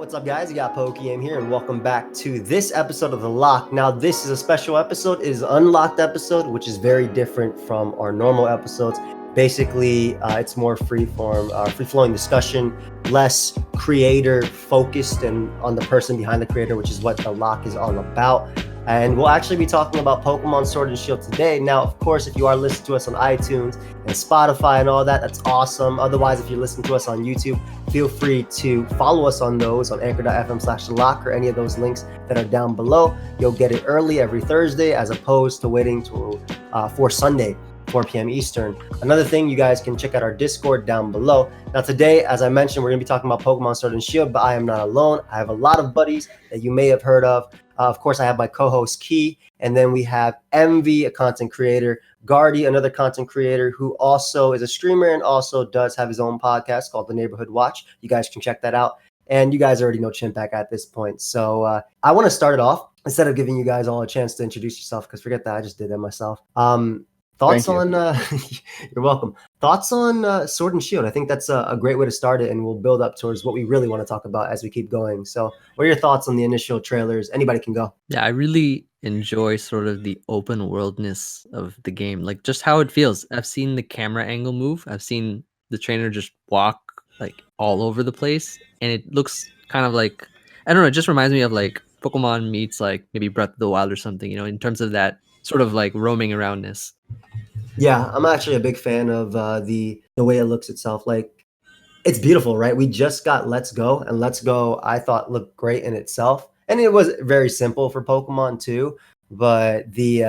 What's up, guys? You got pokeaim here, and welcome back to this episode of The Lock. Now, this is a special episode. It is an unlocked episode, which is very different from our normal episodes. Basically, it's more free-flowing discussion, less creator-focused and on the person behind the creator, which is what The Lock is all about. And we'll actually be talking about Pokemon Sword and Shield today. Now, of course, if you are listening to us on iTunes and Spotify and all that, that's awesome. Otherwise, if you're listening to us on YouTube, feel free to follow us on those on anchor.fm/thelock or any of those links that are down below. You'll get it early every Thursday as opposed to waiting for Sunday, 4 p.m. Eastern. Another thing, you guys can check out our Discord down below. Now today, as I mentioned, we're going to be talking about Pokemon Sword and Shield, but I am not alone. I have a lot of buddies that you may have heard of. Of course, I have my co-host Key, and then we have Emvee, a content creator, Gardy, another content creator who also is a streamer and also does have his own podcast called The Neighborhood Watch. You guys can check that out. And you guys already know Chimpact at this point. So I want to start it off instead of giving you guys all a chance to introduce yourself, because forget that, I just did that myself. Thoughts on you're welcome. Thoughts on Sword and Shield? I think that's a great way to start it, and we'll build up towards what we really want to talk about as we keep going. So what are your thoughts on the initial trailers? Anybody can go. Yeah, I really enjoy sort of the open worldness of the game, like just how it feels. I've seen the camera angle move. I've seen the trainer just walk like all over the place, and it looks kind of like, I don't know, it just reminds me of like Pokemon meets like maybe Breath of the Wild or something, you know, in terms of that sort of like roaming aroundness. Yeah, I'm actually a big fan of the way it looks itself. Like, it's beautiful, right? We just got Let's Go, and Let's Go I thought looked great in itself, and it was very simple for Pokemon too. But the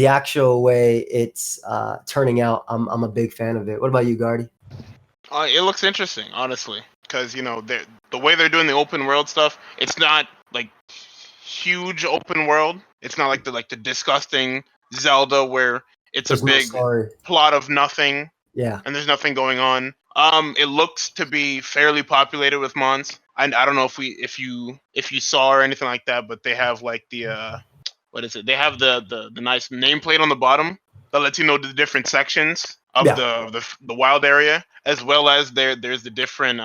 actual way it's turning out, I'm a big fan of it. What about you, Gardy? It looks interesting, honestly, because the way they're doing the open world stuff, it's not like huge open world. It's not like the disgusting Zelda where it's a big plot of nothing. Yeah, and there's nothing going on. It looks to be fairly populated with mons. And I don't know if you saw or anything like that, but they have like the what is it? They have the nice nameplate on the bottom that lets you know the different sections of the wild area, as well as there's the different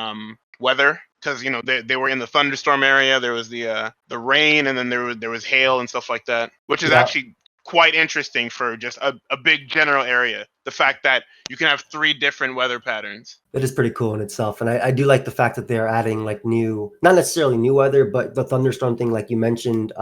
weather, because they were in the thunderstorm area. There was the rain, and then there was hail and stuff like that, which is actually quite interesting for just a big general area. The fact that you can have 3 different weather patterns. It is pretty cool in itself. And I do like the fact that they're adding like new, not necessarily new weather, but the thunderstorm thing, like you mentioned,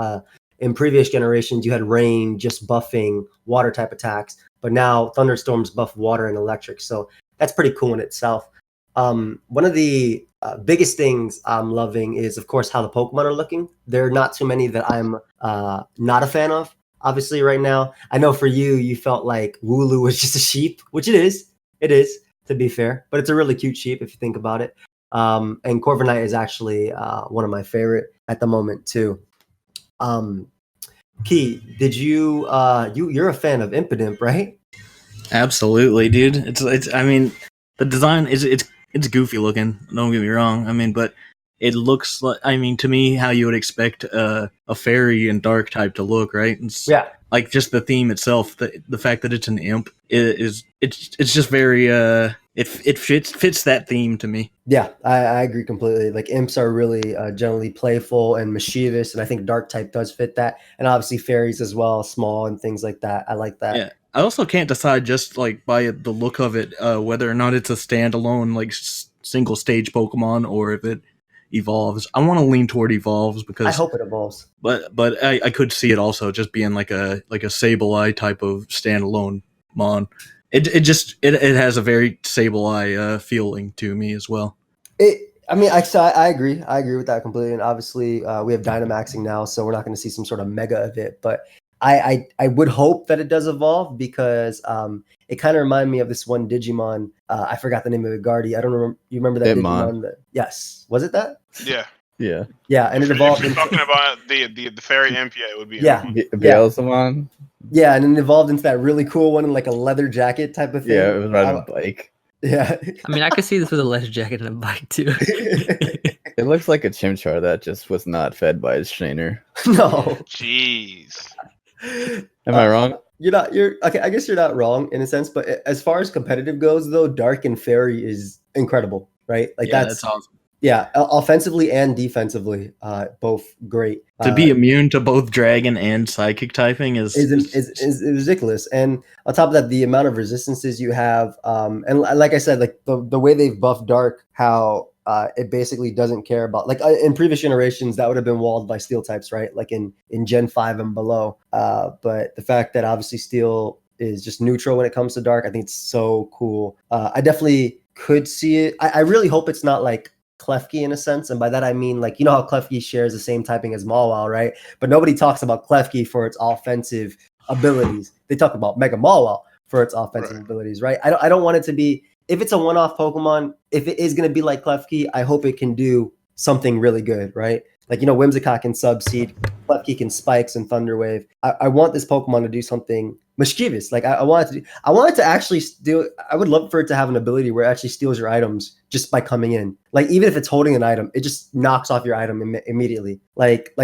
in previous generations, you had rain just buffing water type attacks, but now thunderstorms buff water and electric. So that's pretty cool in itself. One of the biggest things I'm loving is, of course, how the Pokemon are looking. There are not too many that I'm not a fan of. Obviously, right now, I know for you felt like Wooloo was just a sheep, which it is. It is, to be fair, but it's a really cute sheep if you think about it. And Korver Knight is actually one of my favorite at the moment too. Key, did you're a fan of Impidimp, right? Absolutely, dude. It's I mean, the design it's goofy looking. Don't get me wrong. I mean, but it looks like, I mean, to me, how you would expect a fairy and dark type to look, right? Yeah. Like just the theme itself, the fact that it's an imp it's just very it fits that theme to me. Yeah, I agree completely. Like, imps are really generally playful and mischievous, and I think dark type does fit that. And obviously fairies as well, small and things like that. I like that. Yeah. I also can't decide just like by the look of it whether or not it's a standalone like single stage Pokemon or if it evolves. I want to lean toward evolves because I hope it evolves. But I could see it also just being like a Sableye type of standalone mon. It has a very Sableye feeling to me as well. I agree. I agree with that completely. And obviously, we have Dynamaxing now, so we're not going to see some sort of mega of it. But I would hope that it does evolve, because it kind of reminded me of this one Digimon. I forgot the name of it, Gardy. I don't remember. You remember that Digimon? Yes. Was it that? Yeah. Yeah. Yeah, and it evolved. If you're talking about the fairy imp, it would be. Beelzemon. Yeah, and it evolved into that really cool one in like a leather jacket type of thing. Yeah, it was riding a bike. Yeah. I mean, I could see this with a leather jacket and a bike too. It looks like a Chimchar that just was not fed by his trainer. No. Jeez. Am I wrong? You're okay. I guess you're not wrong in a sense, but as far as competitive goes, though, Dark and Fairy is incredible, right? Like, that's awesome. Yeah, offensively and defensively, both great. To be immune to both dragon and psychic typing is ridiculous. And on top of that, the amount of resistances you have, and like I said, like the way they've buffed Dark, how it basically doesn't care about, like in previous generations that would have been walled by steel types, right? Like in Gen 5 and below. But the fact that obviously steel is just neutral when it comes to Dark, I think it's so cool. I definitely could see it. I really hope it's not like Klefki in a sense, and by that I mean, like, you know how Klefki shares the same typing as Mawile, right? But nobody talks about Klefki for its offensive abilities. They talk about Mega Mawile for its offensive abilities, right? I don't want it to be, if it's a one-off Pokemon, if it is going to be like Klefki, I hope it can do something really good, right? Like, you know, Whimsicott can Subseed, Klefki can Spikes and Thunder Wave. I want this Pokemon to do something mischievous. Like I want it to actually steal. I would love for it to have an ability where it actually steals your items just by coming in. Like even if it's holding an item, it just knocks off your item immediately. Like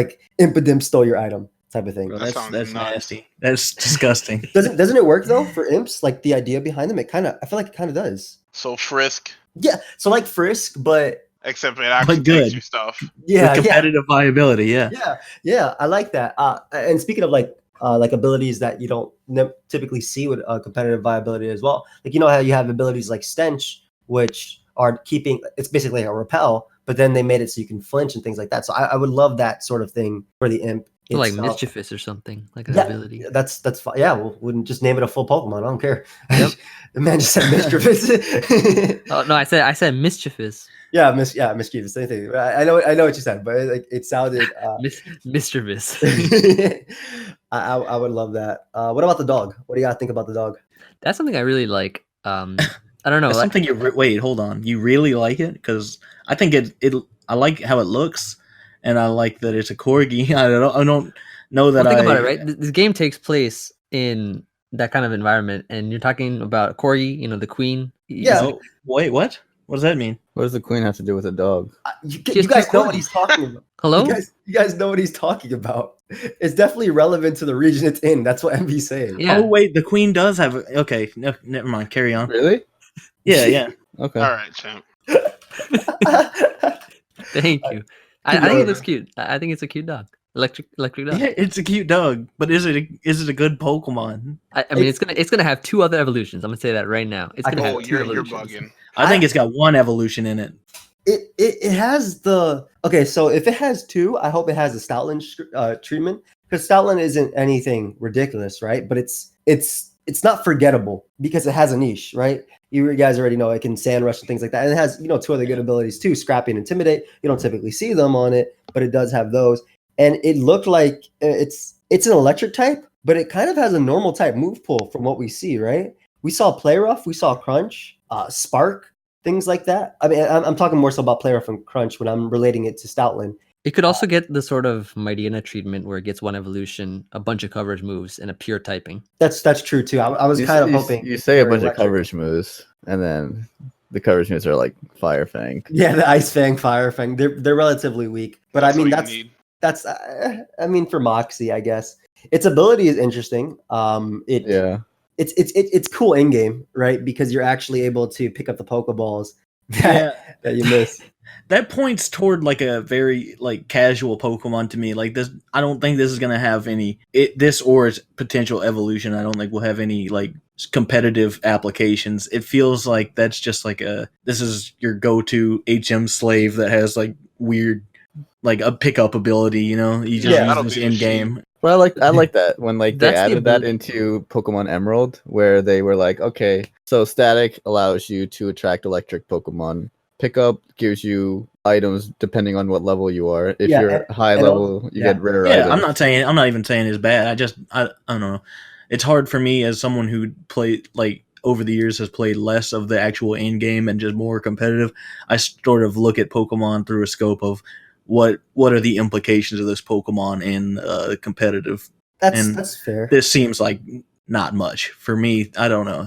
Impidimp stole your item type of thing. Bro, that's nasty. That's disgusting. Doesn't it work though for imps? Like the idea behind them, I feel like it kind of does. So Frisk. Yeah, so like Frisk, but except it actually takes you stuff. Yeah, with competitive viability. Yeah, I like that. And speaking of like abilities that you don't typically see with competitive viability as well. Like, you know how you have abilities like Stench, which are keeping, it's basically a repel, but then they made it so you can flinch and things like that. So I would love that sort of thing for the imp. So like Mischievous or something, like an ability. That's fine. Yeah, we'll wouldn't just name it a full Pokemon. I don't care. Yep. The man just said Mischievous. Oh no, I said Mischievous. Yeah, Mischievous. Same thing. I know what you said, but it sounded Mischievous. I would love that. What about the dog? What do you gotta think about the dog? That's something I really like. I don't know. That's something wait, hold on. You really like it? Because I think I like how it looks, and I like that it's a corgi. I don't know that. Think about it, right? This game takes place in that kind of environment, and you're talking about corgi. You know, the queen. Yeah. Wait, what? What does that mean? What does the queen have to do with a dog? You guys know what he's talking about. Hello? You guys know what he's talking about. It's definitely relevant to the region it's in. That's what Emvee's saying. Yeah. Oh, wait, the queen does have... Okay, no, never mind. Carry on. Really? Yeah. Okay. All right, champ. Thank you. I think it looks cute. I think it's a cute dog. Electric dog. Yeah, it's a cute dog, but is it a good Pokemon? I mean, it's gonna have 2 other evolutions. I'm gonna say that right now. It's gonna have 2 you're evolutions. bugging. I think it's got 1 evolution in it. It has the... Okay, so if it has 2, I hope it has the Stoutland treatment, because Stoutland isn't anything ridiculous, right? But it's not forgettable because it has a niche, right? You guys already know it can Sand Rush and things like that. And it has, 2 other good abilities too, Scrappy and Intimidate. You don't typically see them on it, but it does have those. And it looked like it's an electric type, but it kind of has a normal type move pool from what we see, right? We saw Play Rough, we saw Crunch, Spark, things like that. I mean, I'm talking more so about Play Rough and Crunch when I'm relating it to Stoutland. It could also get the sort of Mightyena treatment where it gets 1 evolution, a bunch of coverage moves, and a pure typing. That's true too. I was kind of hoping. You say a bunch of coverage moves, and then the coverage moves are like Fire Fang. Yeah, the Ice Fang, Fire Fang. They're relatively weak, but I mean that's I mean for Moxie, I guess its ability is interesting. It's cool in game, right? Because you're actually able to pick up the Pokeballs that you miss. That points toward like a very like casual Pokemon to me. Like this, I don't think this is gonna have any this or its potential evolution. I don't think will have any like competitive applications. It feels like that's just like this is your go-to HM slave that has like weird like a pickup ability. You know, you just use this in game. Well, I like that when like they added that into Pokemon Emerald, where they were like, okay, so static allows you to attract electric Pokemon. Pickup gives you items depending on what level you are. If you're high level, you get rare items. I'm not even saying it's bad. I don't know. It's hard for me as someone who played like over the years has played less of the actual in game and just more competitive. I sort of look at Pokemon through a scope of what are the implications of this Pokemon in competitive. That's fair. This seems like not much for me. I don't know.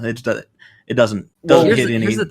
It doesn't hit any. Here's the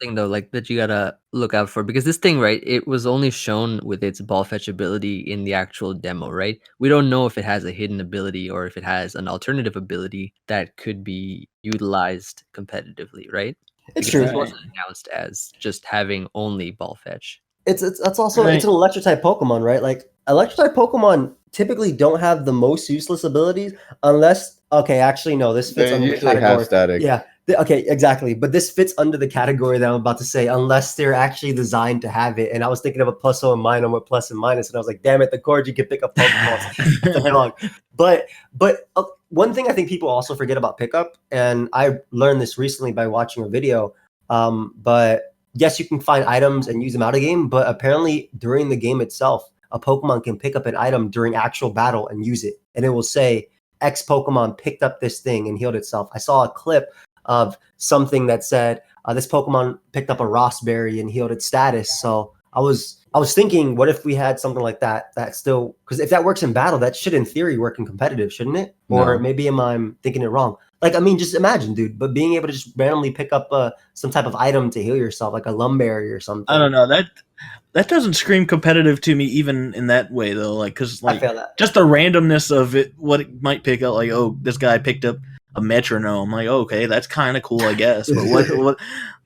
thing though, like that you gotta look out for, because this thing, right? It was only shown with its ball fetch ability in the actual demo, right? We don't know if it has a hidden ability or if it has an alternative ability that could be utilized competitively, right? It's true. It wasn't announced as just having only ball fetch. that's also it's an electric type Pokemon, right? Like electric type Pokemon typically don't have the most useless abilities unless actually no, this fits They under the usually have category. static. Yeah. Okay, exactly. But this fits under the category that I'm about to say, unless they're actually designed to have it. And I was thinking of a plus and minus with plus and minus, and I was like, damn it, the Corgi can pick up Pokeballs. That's a dog. But one thing I think people also forget about pickup, and I learned this recently by watching a video. But yes, you can find items and use them out of game, but apparently during the game itself, a Pokemon can pick up an item during actual battle and use it, and it will say X Pokemon picked up this thing and healed itself. I saw a clip of something that said this Pokemon picked up a Rossberry and healed its status. So I was thinking, what if we had something like that still, because if that works in battle, that should in theory work in competitive, shouldn't it? Or maybe I'm thinking it wrong. Like, I mean, just imagine, dude, but being able to just randomly pick up some type of item to heal yourself, like a Lumberry or something. I don't know, that doesn't scream competitive to me even in that way though, like, because like just the randomness of it, what it might pick up, like, oh, this guy picked up a metronome, like, okay, that's kind of cool, I guess, but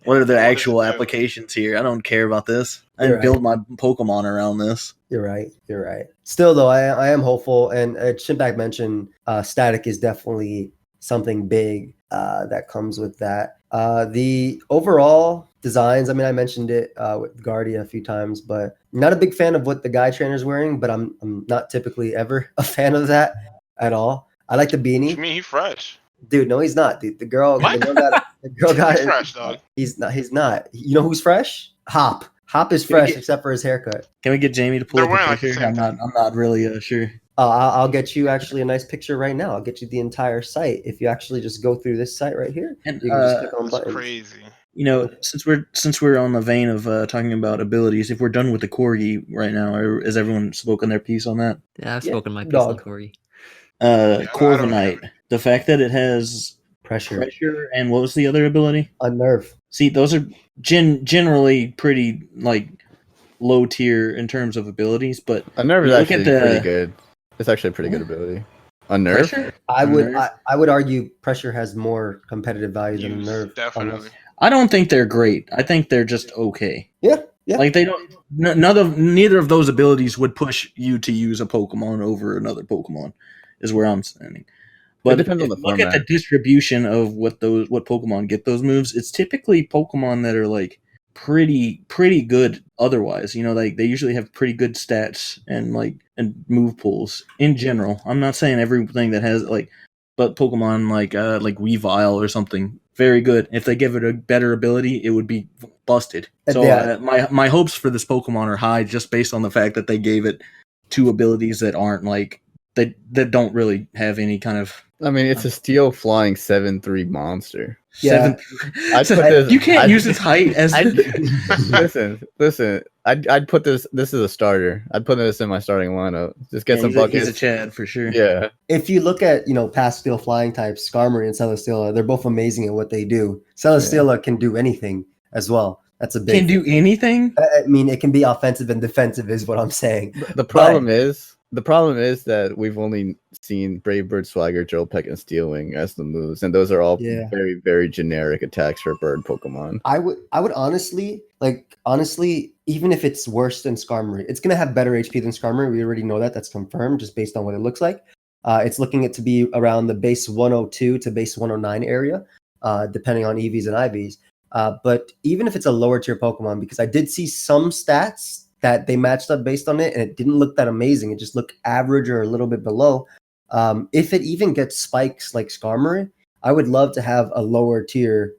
what are the actual applications here? I don't care about this. I didn't build my Pokemon around this. You're right. Still though, I am hopeful, and Chimpact mentioned static is definitely something big that comes with that. The overall designs, I mean, I mentioned it with Gardy a few times, but not a big fan of what the guy trainer's wearing, but I'm not typically ever a fan of that at all. I like the beanie. What you mean, he's fresh? Dude, no, he's not. The girl got he's fresh, dog. He's not. You know who's fresh? Hop is fresh except for his haircut. Can we get Jamie to pull up a picture? I'm not really sure. I'll get you actually a nice picture right now. I'll get you the entire site. If you actually just go through this site right here, and you can just click on buttons. Crazy. You know, since we're on the vein of talking about abilities, if we're done with the Corgi right now, has everyone spoken their piece on that? Yeah, I've spoken my piece on Corgi. Korver Knight. The fact that it has pressure, and what was the other ability? Unnerve. See, those are generally pretty like low tier in terms of abilities, but Unnerve is actually pretty good. It's actually a pretty good ability. Unnerve? I would argue pressure has more competitive value than Unnerve. Definitely. I don't think they're great. I think they're just okay. Yeah. Like they don't. Neither of those abilities would push you to use a Pokemon over another Pokemon. Is where I'm standing. But it depends on the format. Look at the distribution of what Pokemon get those moves. It's typically Pokemon that are like pretty good otherwise. You know, like they usually have pretty good stats and move pools in general. I'm not saying everything that has but Pokemon like Weavile or something, very good. If they give it a better ability, it would be busted. So my hopes for this Pokemon are high just based on the fact that they gave it two abilities that aren't that don't really have any kind of. I mean, it's a steel flying 7-3 monster. Yeah, you can't use its height as. Listen. I'd put this. This is a starter. I'd put this in my starting lineup. Just get some buckets. He's a Chad for sure. Yeah. If you look at past steel flying types, Skarmory and Celesteela, they're both amazing at what they do. Celesteela can do anything as well. That's a big. Can do anything. I mean, it can be offensive and defensive, is what I'm saying. The problem is that we've only seen Brave Bird, Swagger, Jolpek, and Steelwing as the moves, and those are all very, very generic attacks for bird Pokemon. I would honestly, even if it's worse than Skarmory, it's gonna have better HP than Skarmory. We already know that. That's confirmed just based on what it looks like. It's looking to be around the base 102 to base 109 area, depending on EVs and IVs. But even if it's a lower tier Pokemon, because I did see some stats that they matched up based on it, and it didn't look that amazing. It just looked average or a little bit below. If it even gets spikes like Skarmory, I would love to have a lower tier,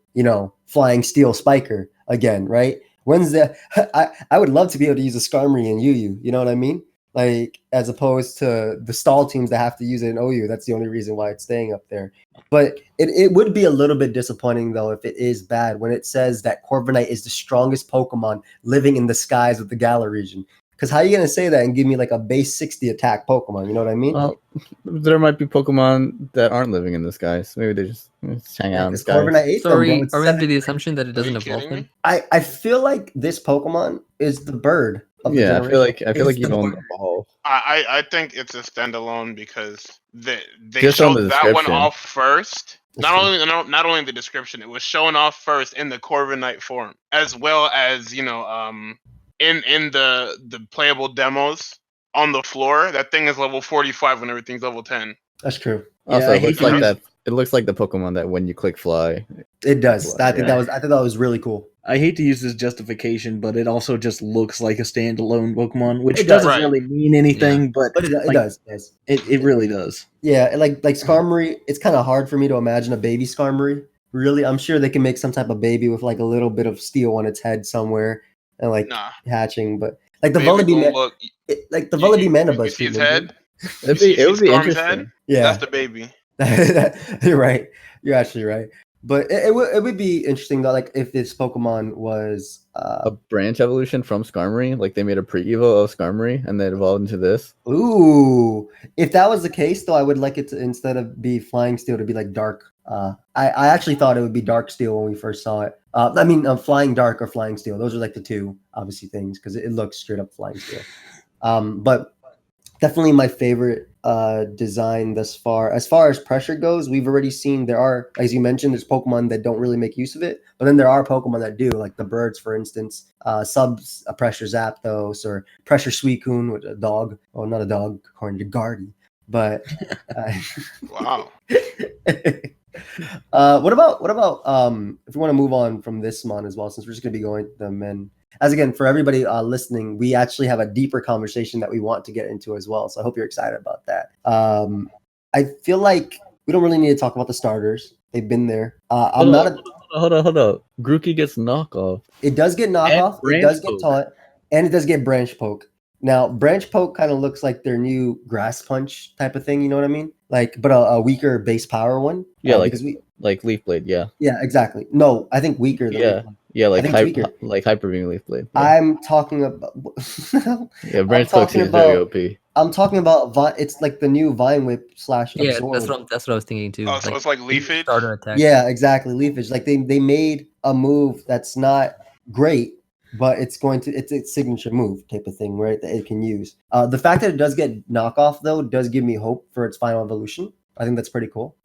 flying steel spiker again, right? I would love to be able to use a Skarmory in UU, you know what I mean? Like, as opposed to the stall teams that have to use it in OU. That's the only reason why it's staying up there. But it would be a little bit disappointing, though, if it is bad, when it says that Korver Knight is the strongest Pokemon living in the skies of the Galar region. Because how are you going to say that and give me like a base 60 attack Pokemon? You know what I mean? Well, there might be Pokemon that aren't living in the skies. Maybe they just hang out in the skies. Are we under the assumption that it doesn't evolve then? I feel like this Pokemon is the bird. I feel like you don't evolve. I think it's a standalone because they just showed that one off first. Not only the description, it was shown off first in the Korver Knight form, as well as in the playable demos on the floor, that thing is level 45 when everything's level 10. That's true. Also, I it hate looks to like use- that. It looks like the Pokemon that when you click fly. It does. I think Yeah. I thought that was really cool. I hate to use this justification, but it also just looks like a standalone Pokemon, which It does. doesn't Right. really mean anything, but But it like, does. Yes. it really does. Yeah, and like Skarmory, it's kind of hard for me to imagine a baby Skarmory. Really, I'm sure they can make some type of baby with like a little bit of steel on its head somewhere and like Nah. hatching. But like the Baby Vullaby, gonna look. like the Vullaby You Manabuzz. see its people, head? It You would see be Storm's interesting. head? Yeah, That's the baby. you're right. You're actually right. But it would be interesting though, like if this Pokemon was A branch evolution from Skarmory, like they made a pre-evo of Skarmory and then evolved into this. ooh, if that was the case though, I would like it to, instead of be Flying Steel, to be like Dark. I actually thought it would be Dark Steel when we first saw it. I mean, Flying Dark or Flying Steel. Those are like the two obviously things because it looks straight up Flying Steel. But definitely my favorite design thus far. As far as pressure goes, we've already seen there are, as you mentioned, there's Pokemon that don't really make use of it, but then there are Pokemon that do, like the birds, for instance. Subs a Pressure Zapdos or Pressure Suicune, with a dog. Oh, not a dog, according to Gardy. But Wow. what about if we want to move on from this mon as well, since we're just gonna be going to them, and as again for everybody listening, we actually have a deeper conversation that we want to get into as well. So I hope you're excited about that. I feel like we don't really need to talk about the starters. They've been there. Hold on. Grookey gets knockoff. It does get knockoff. It Branch does get Poke. taunt, and it does get branch poke. Now, branch poke kind of looks like their new grass punch type of thing. You know what I mean? Like, but a weaker base power one. Yeah, because Leaf Blade. Yeah, exactly. No, I think weaker. Than yeah, Leaf Blade. yeah. I think it's weaker. Hyper Beam Leaf Blade. Yeah, I'm talking about. yeah Branch Poke talking is very about- OP. I'm talking about. It's like the new Vine Whip / Yeah, Absorb. that's what I was thinking too. Oh, so it's like Leafage? Starter attack. Yeah, exactly. Leafage. Like they made a move that's not great, but it's a signature move type of thing, right? That it can use. The fact that it does get knockoff though does give me hope for its final evolution. I think that's pretty cool.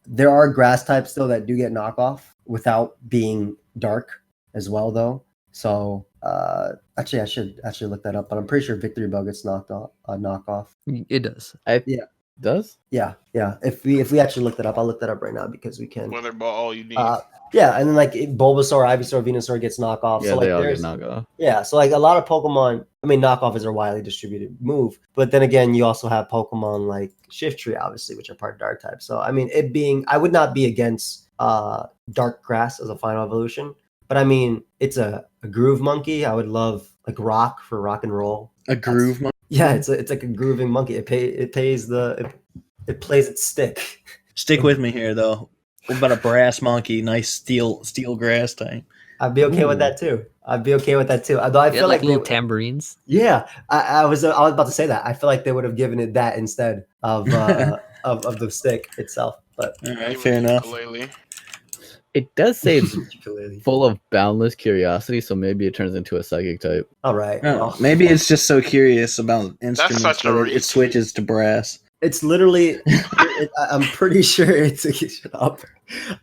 There are grass types though that do get knockoff without being dark as well though. So actually I should actually look that up, but I'm pretty sure Victory Bell gets knockoff. It does. Does? Yeah. If we actually look that up, I'll look that up right now because we can. Weather ball, all you need. Yeah, and then like Bulbasaur, Ivysaur, Venusaur gets knockoff. Yeah, so like they all get there's knockoff. yeah, so like a lot of Pokemon. I mean, knockoff is a widely distributed move, but then again, you also have Pokemon like Shiftry, obviously, which are part Dark type. So I mean, I would not be against Dark Grass as a final evolution, but I mean, it's a Groove Monkey. I would love like Rock for Rock and Roll. A groove monkey. Yeah, it's like a grooving monkey. It plays its stick. Stick with me here, though. What about a brass monkey? Nice steel grass type. I'd be okay with that too. Although I Yeah, feel like little they, tambourines. yeah, I was about to say that. I feel like they would have given it that instead of of the stick itself. But All right, Even fair enough. ukulele. It does say it's ukulele. full of boundless curiosity, so maybe it turns into a psychic type. All right. Oh, well, maybe it's just so curious about instruments such a that it reach. switches to brass. it's literally. I'm pretty sure it's shut up.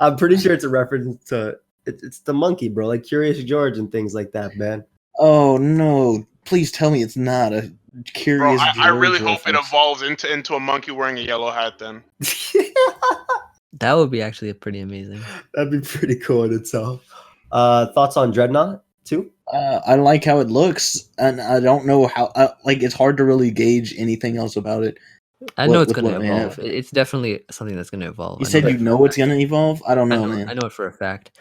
I'm pretty sure it's a reference to it's the monkey, bro, like Curious George and things like that, man. Oh no! Please tell me it's not a Bro, curious. I really George hope it reference. evolves into a monkey wearing a yellow hat then. That would be actually pretty amazing. That'd be pretty cool in itself. Thoughts on Dreadnought too? I like how it looks, and I don't know how. Like, it's hard to really gauge anything else about it. I know With it's going to what we evolve. have. It's definitely something that's going to evolve. You I said that you for know a it's fact. gonna evolve. I don't know, I man. know it for a fact.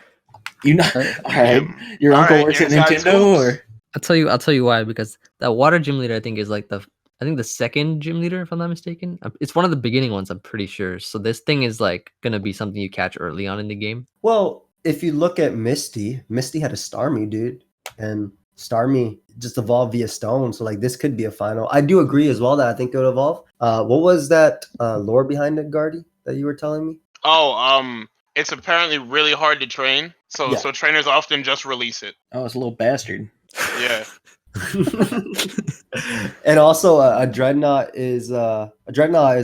You know, all right. Your All uncle right, works at inside Nintendo, scoops. or I'll tell you why, because that water gym leader I think is like the second gym leader, if I'm not mistaken. It's one of the beginning ones, I'm pretty sure. So this thing is like gonna be something you catch early on in the game. Well, if you look at Misty had a Starmie, dude, and Starmie just evolved via Stone. So like this could be a final. I do agree as well that I think it would evolve. What was that lore behind it, Gardy, that you were telling me? Oh, it's apparently really hard to train. So Yeah. so trainers often just release it. oh, it's a little bastard. Yeah. And also a dreadnought is a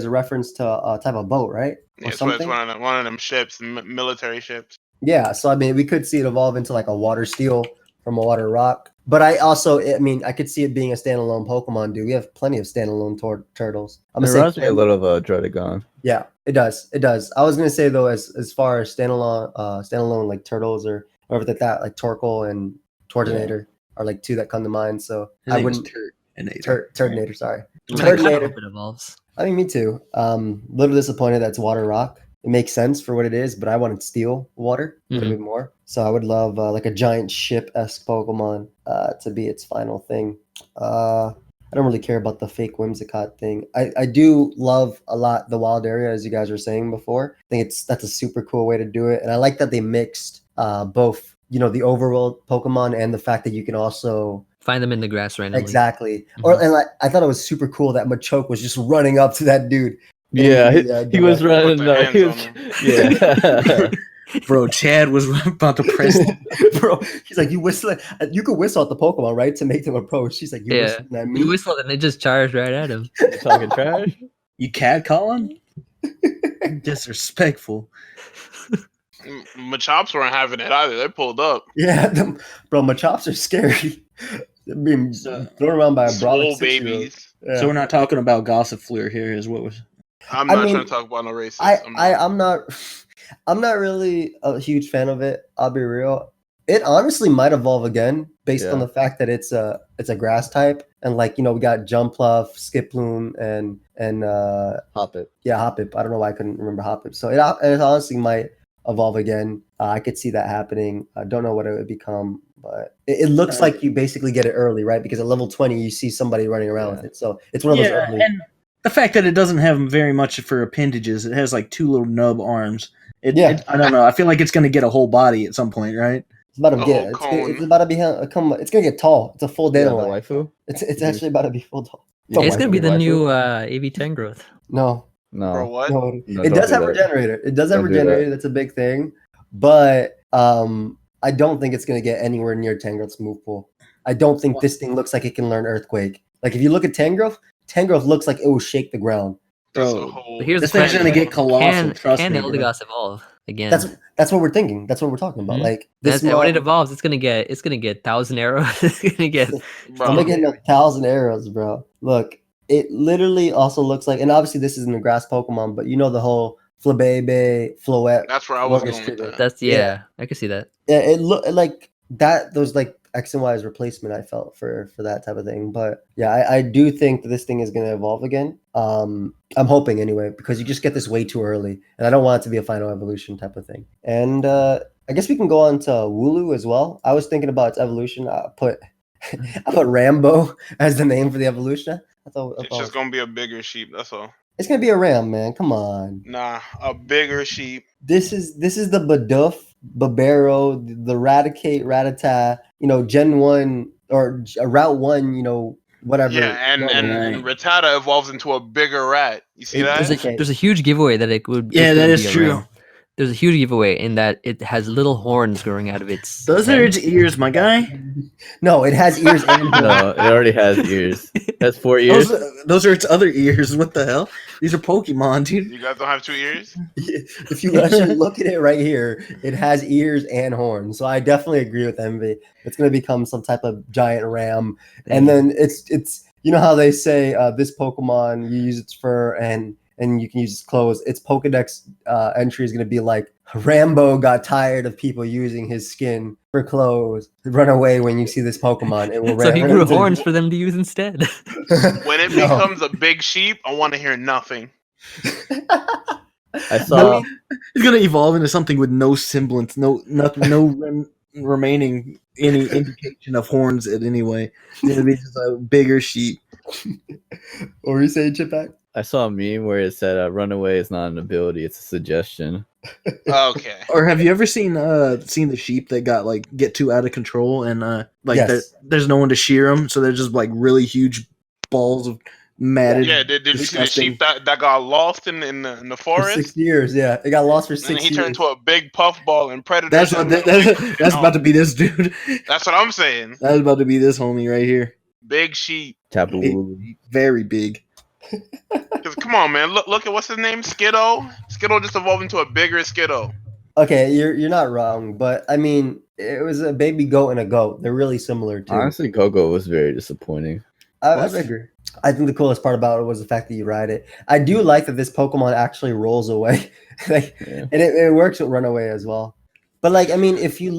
reference to a type of boat, right? Or It's one something. of them ships, military ships. Yeah, so I mean, we could see it evolve into like a water steel from a water rock, But I mean, I could see it being a standalone Pokemon, dude. We have plenty of standalone turtles. I'm It gonna reminds say me a little of a Druddigon. Yeah, it does. It does. I was gonna say though, as far as standalone like turtles or whatever like that, like Torkoal and Tortonator are like two that come to mind. So His I name is wouldn't Turtonator. Turtonator. Sorry, I mean, I kind of Turtonator. hope it evolves. I mean, me too. Little disappointed that's Water Rock. It makes sense for what it is, but I wanted Steel Water a little bit more. So I would love like a giant ship-esque Pokemon to be its final thing. I don't really care about the fake Whimsicott thing. I do love a lot the wild area, as you guys were saying before. I think that's a super cool way to do it. And I like that they mixed both, the overworld Pokemon and the fact that you can also Find them in the grass randomly. exactly. Mhm. And I thought it was super cool that Machoke was just running up to that dude. Yeah, he was Put running. their He hands was, on him. yeah. Bro, Chad was about to press. Bro, he's like, you could whistle at the Pokemon, right? To make them approach. She's like, you Yeah. whistling at me? You whistled and they just charged right at him. Talking trash. You cat calling? Disrespectful. Machops weren't having it either. They pulled up. Yeah, bro, Machops are scary. They're being So- thrown around by a Swole Brawlix 6-year-old. babies. Yeah. So we're not talking about Gossifleur here, is what was. I'm I not mean, trying to talk about no races. I'm not really a huge fan of it. I'll be real. It honestly might evolve again based on Yeah. the fact that it's a grass type, and like we got Jumpluff, Skiploom, and Hop it. yeah, Hoppip. I don't know why I couldn't remember Hoppip. So it honestly might evolve again. I could see that happening. I don't know what it would become, but it looks like you basically get it early, right? Because at level 20, you see somebody running around with it. So it's one of those early. And the fact that it doesn't have very much for appendages, it has like 2 little nub arms. I don't know. I feel like it's going to get a whole body at some point, right? It's about to A get. whole It's about to be it's gonna get tall. It's a full Yeah, the Dynomax. waifu. It's actually about to be full tall. It's gonna be the waifu. new AV10 growth. No, No. Bro, what? no. No, It don't does do have that. regenerator. It does have Don't do that. regenerator. That's a big thing, but I don't think it's gonna get anywhere near Tangrowth's move pool. I don't think this thing looks like it can learn Earthquake. Like if you look at Tangrowth looks like it will shake the ground. That's Bro, a whole. But here's this the thing's question: going to get colossal. Trust Can me, bro. Eldegoss evolve again? That's what we're thinking. That's what we're talking about. Mhm. Like this And when it mod, evolves, it's gonna get 1,000 arrows. It's gonna get Bro, I'm getting 1,000 arrows, bro. Look, it literally also looks like, and obviously this isn't a grass Pokemon, but the whole Flabebe, Floette. that's where I was Sluggish going with treatment. that. that's yeah, I can see that. Yeah, it looked like that. Those like X and Y's replacement. I felt for that type of thing. But yeah, I do think that this thing is going to evolve again. I'm hoping anyway, because you just get this way too early, and I don't want it to be a final evolution type of thing. And I guess we can go on to Wooloo as well. I was thinking about its evolution. I put Rambo as the name for the evolution. It's just gonna be a bigger sheep. That's all. It's gonna be a ram, man. Come on. Nah, a bigger sheep. This is the Bidoof, Babero, the Raticate, Rattata, Gen 1 or Route 1, whatever. Yeah, and Rattata evolves into a bigger rat. You see that? There's a huge giveaway that it would. Yeah, it's that gonna is be a true. ram. There's a huge giveaway in that it has little horns growing out of its. Those are its ears, my guy. No, it has ears and horns. No, it already has ears. It has 4 ears. Those are its other ears. What the hell? These are Pokemon, dude. You guys don't have 2 ears? If you actually look at it right here, it has ears and horns. So I definitely agree with Emvee. It's going to become some type of giant ram. And then it's how they say this Pokemon, you use its fur and you can use its clothes. Its Pokedex entry is going to be like, Rambo got tired of people using his skin for clothes. Run away when you see this Pokemon. It will So he grew run into- horns for them to use instead. When it No. becomes a big sheep, I want to hear nothing. I saw. It's gonna evolve into something with no semblance, no remaining any indication of horns in any way. It's gonna be just a bigger sheep. What were you saying, Chimpact? I saw a meme where it said "runaway is not an ability; it's a suggestion." Okay. Or have you ever seen the sheep that got get too out of control and Yes. there's no one to shear them, so they're just really huge balls of matted. Yeah, did you see the disgusting- sheep that got lost in the For forest? 6 years, yeah. It got lost for 6 And years. he turned into a big puffball and predator. That's what that's about to be this dude. That's what I'm saying. That's about to be this homie right here. Big sheep. Taboo. Very big. Because come on, man, look at what's his name, Skiddo. Skiddo just evolved into a bigger Skiddo. Okay, you're not wrong, but I mean, it was a baby goat and a goat. They're really similar too. Honestly, Go-Go was very disappointing. I agree. I think the coolest part about it was the fact that you ride it. I do like that this Pokemon actually rolls away, like, Yeah. and it works with Runaway as well. But like, I mean, if we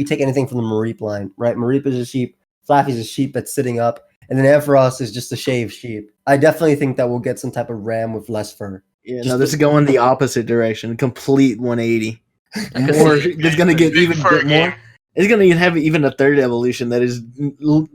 take anything from the Mareep line, right? Mareep is a sheep, Flaffy's a sheep that's sitting up, and then Ampharos is just a shaved sheep. I definitely think that we'll get some type of ram with less fur. Yeah, Just no, this the- is going the opposite direction. Complete 180. I could More. see It's gonna get Big even fur bit more. game. It's gonna have even a third evolution that is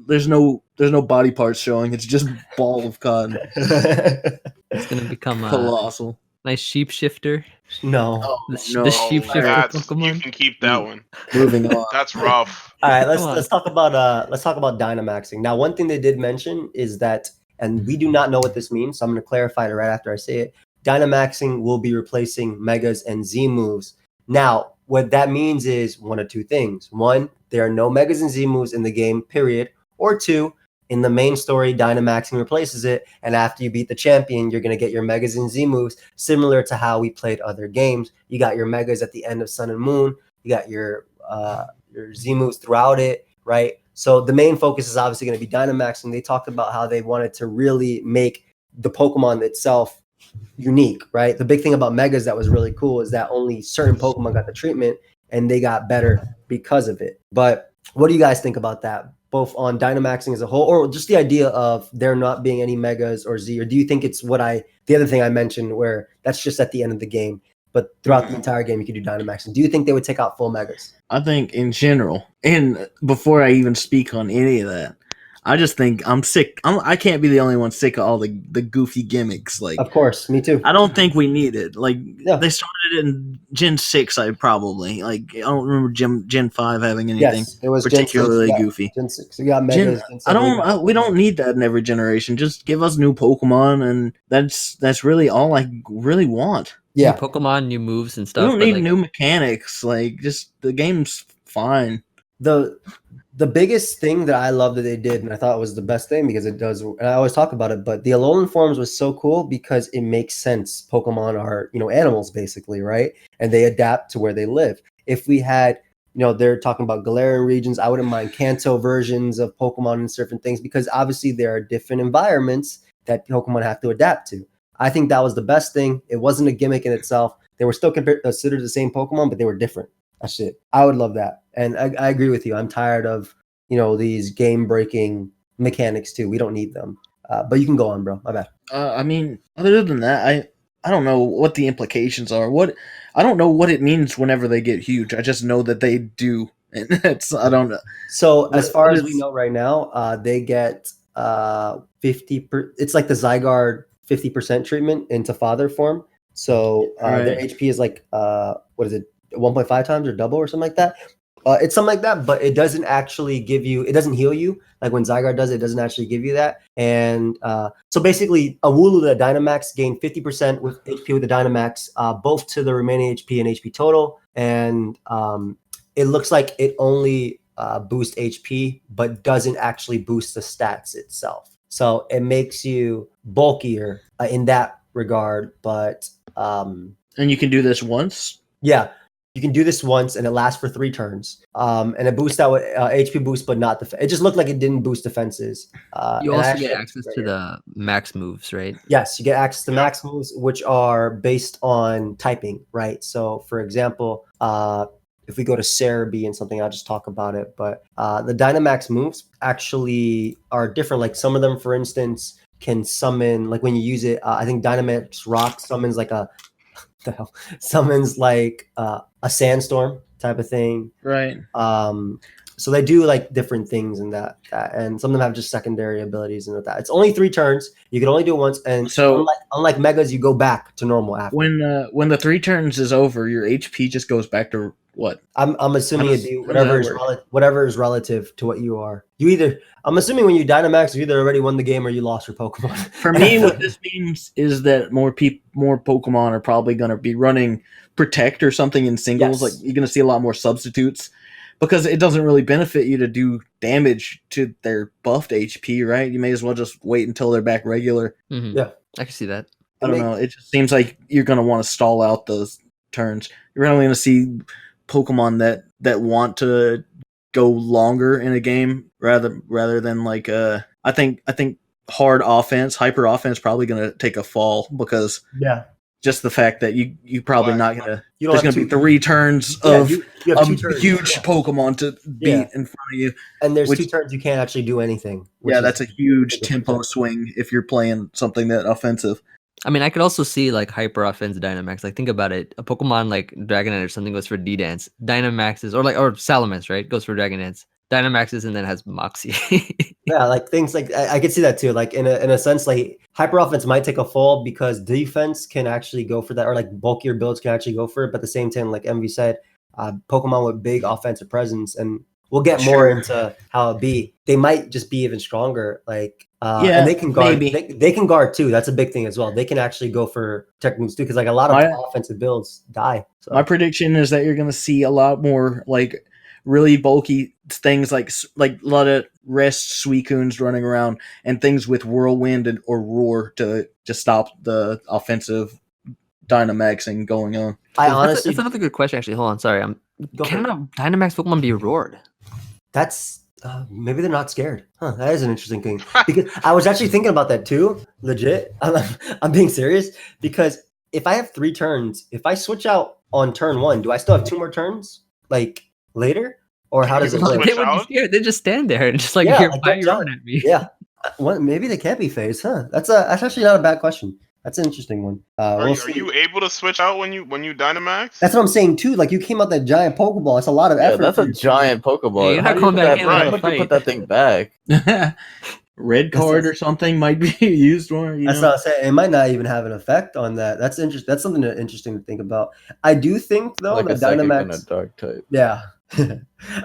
there's no body parts showing. It's just ball of cotton. it's gonna become a Colossal. nice sheep shifter. no. The sheep shifter You Pokemon. can keep that one. Moving on. That's rough. All right, Come on. let's talk about Dynamaxing. Now, one thing they did mention is that, and we do not know what this means, so I'm going to clarify it right after I say it. Dynamaxing will be replacing Megas and Z moves. Now, what that means is one of two things. One, there are no Megas and Z moves in the game, period. Or two, in the main story, Dynamaxing replaces it, and after you beat the champion, you're going to get your Megas and Z moves, similar to how we played other games. You got your Megas at the end of Sun and Moon. You got your Z moves throughout it, right? So the main focus is obviously going to be Dynamax, and they talked about how they wanted to really make the Pokemon itself unique, right? The big thing about Megas that was really cool is that only certain Pokemon got the treatment, and they got better because of it. But what do you guys think about that, both on Dynamaxing as a whole, or just the idea of there not being any Megas or Z? Or do you think it's the other thing I mentioned, where that's just at the end of the game, but throughout the entire game you can do Dynamaxing? Do you think they would take out full Megas? I think in general, and before I even speak on any of that, I just think I'm sick. I can't be the only one sick of all the goofy gimmicks. Like, Of course, me too. I don't think we need it. Like, Yeah. they started it in Gen 6, I don't remember Gen 5 having anything Yes, it was Gen 6, particularly yeah. goofy. Gen 6. We got Megas. Gen 7, We don't need that in every generation. Just give us new Pokemon, and that's really all I really want. Yeah. New Pokemon, new moves and We stuff. don't but need like, new mechanics. Like, just the game's fine. The biggest thing that I love that they did, and I thought it was the best thing because it does, and I always talk about it, but the Alolan forms was so cool because it makes sense. Pokemon are, animals basically, right? And they adapt to where they live. If we had, they're talking about Galarian regions, I wouldn't mind Kanto versions of Pokemon and certain things, because obviously there are different environments that Pokemon have to adapt to. I think that was the best thing. It wasn't a gimmick in itself. They were still considered the same Pokemon, but they were different. That's it. I would love that. And I agree with you. I'm tired of, these game breaking mechanics too. We don't need them. But you can go on, bro. My bad. I mean, other than that, I don't know what the implications are. I don't know what it means whenever they get huge. I just know that they do, and I don't know. So as far what as we is- know right now, they get 50. It's like the Zygarde 50% treatment into father form. So their Right. HP is like what is it, 1.5 times or double or something like that. It's something like that, but it doesn't actually give you. It doesn't heal you like when Zygarde does. It doesn't actually give you that. And so basically, a Wooloo, the Dynamax, gained 50% with HP with the Dynamax, both to the remaining HP and HP total. And it looks like it only boosts HP, but doesn't actually boost the stats itself. So it makes you bulkier in that regard. But And you can do this once. yeah. You can do this once, and it lasts for 3 turns. And it boosts out with HP boost, but not it just looked like it didn't boost defenses. you and I also actually get have access right to here. the max moves, right? Yes, you get access to max moves, which are based on typing, right? So, for example, if we go to Cerebi and something, I'll just talk about it. But the Dynamax moves actually are different. Like some of them, for instance, can summon, like when you use it, I think Dynamax Rock summons like summons like a sandstorm type of thing. Right. So they do like different things in that, and some of them have just secondary abilities and that. It's only 3 turns. You can only do it once, and So unlike Megas, you go back to normal after. when the 3 turns is over, your HP just goes back to what? I'm assuming How does whatever that is work? whatever is relative to what you are. I'm assuming when you Dynamax, you either already won the game or you lost your Pokemon. For me, what this means is that more Pokemon are probably going to be running Protect or something in singles. Yes. Like, you're going to see a lot more substitutes, because it doesn't really benefit you to do damage to their buffed HP, right? You may as well just wait until they're back regular. Mm-hmm. Yeah. I can see that. I don't know. It just seems like you're going to want to stall out turns. You're only going to see Pokemon that want to go longer in a game rather than like I think hard offense, hyper offense, probably going to take a fall because just the fact that you probably not going to. There's going to be 3 turns of you have 2 turns. Huge Pokemon to beat in front of you, and there's 2 turns you can't actually do anything. That's a huge tempo swing if you're playing something that offensive. I mean, I could also see like hyper offense Dynamax. Like, think about it. A Pokemon like Dragonite or something goes for D-Dance. Dynamax's or Salamence, right? Goes for Dragon Dance. Dynamax's and then has Moxie. Yeah, like things like I could see that too. Like in a sense, like hyper offense might take a fall because defense can actually go for that, or like bulkier builds can actually go for it. But at the same time, like Emvee said, Pokemon with big offensive presence, and we'll get more into how it be. They might just be even stronger. Like and they can guard. They can guard too. That's a big thing as well. They can actually go for tech moves too, because like a lot of offensive builds die. So. My prediction is that you're going to see a lot more like really bulky things like a lot of rest Suicunes running around and things with Whirlwind or Roar to stop the offensive Dynamaxing going on. I honestly, that's another good question. Actually, hold on. Sorry, can a Dynamax Pokemon be roared? That's maybe they're not scared. That is an interesting thing, because I was actually thinking about that too. Legit, I'm being serious, because if I have 3 turns, if I switch out on turn 1, do I still have 2 more turns like later, or how does it work? They wouldn't be scared. They just stand there and just like you're yelling at me. Yeah, well, maybe they can't be phased, huh? That's actually not a bad question. That's an interesting one. Are you able to switch out when you Dynamax? That's what I'm saying too. Like you came out that giant Pokeball. It's a lot of effort. Yeah, that's a giant Pokeball. Yeah, you're not coming back in. How do you put that thing back? Red card or something might be used more. That's what I'm saying. It might not even have an effect on that. That's interesting. That's something interesting to think about. I do think though like that Dynamax a dark type. Yeah.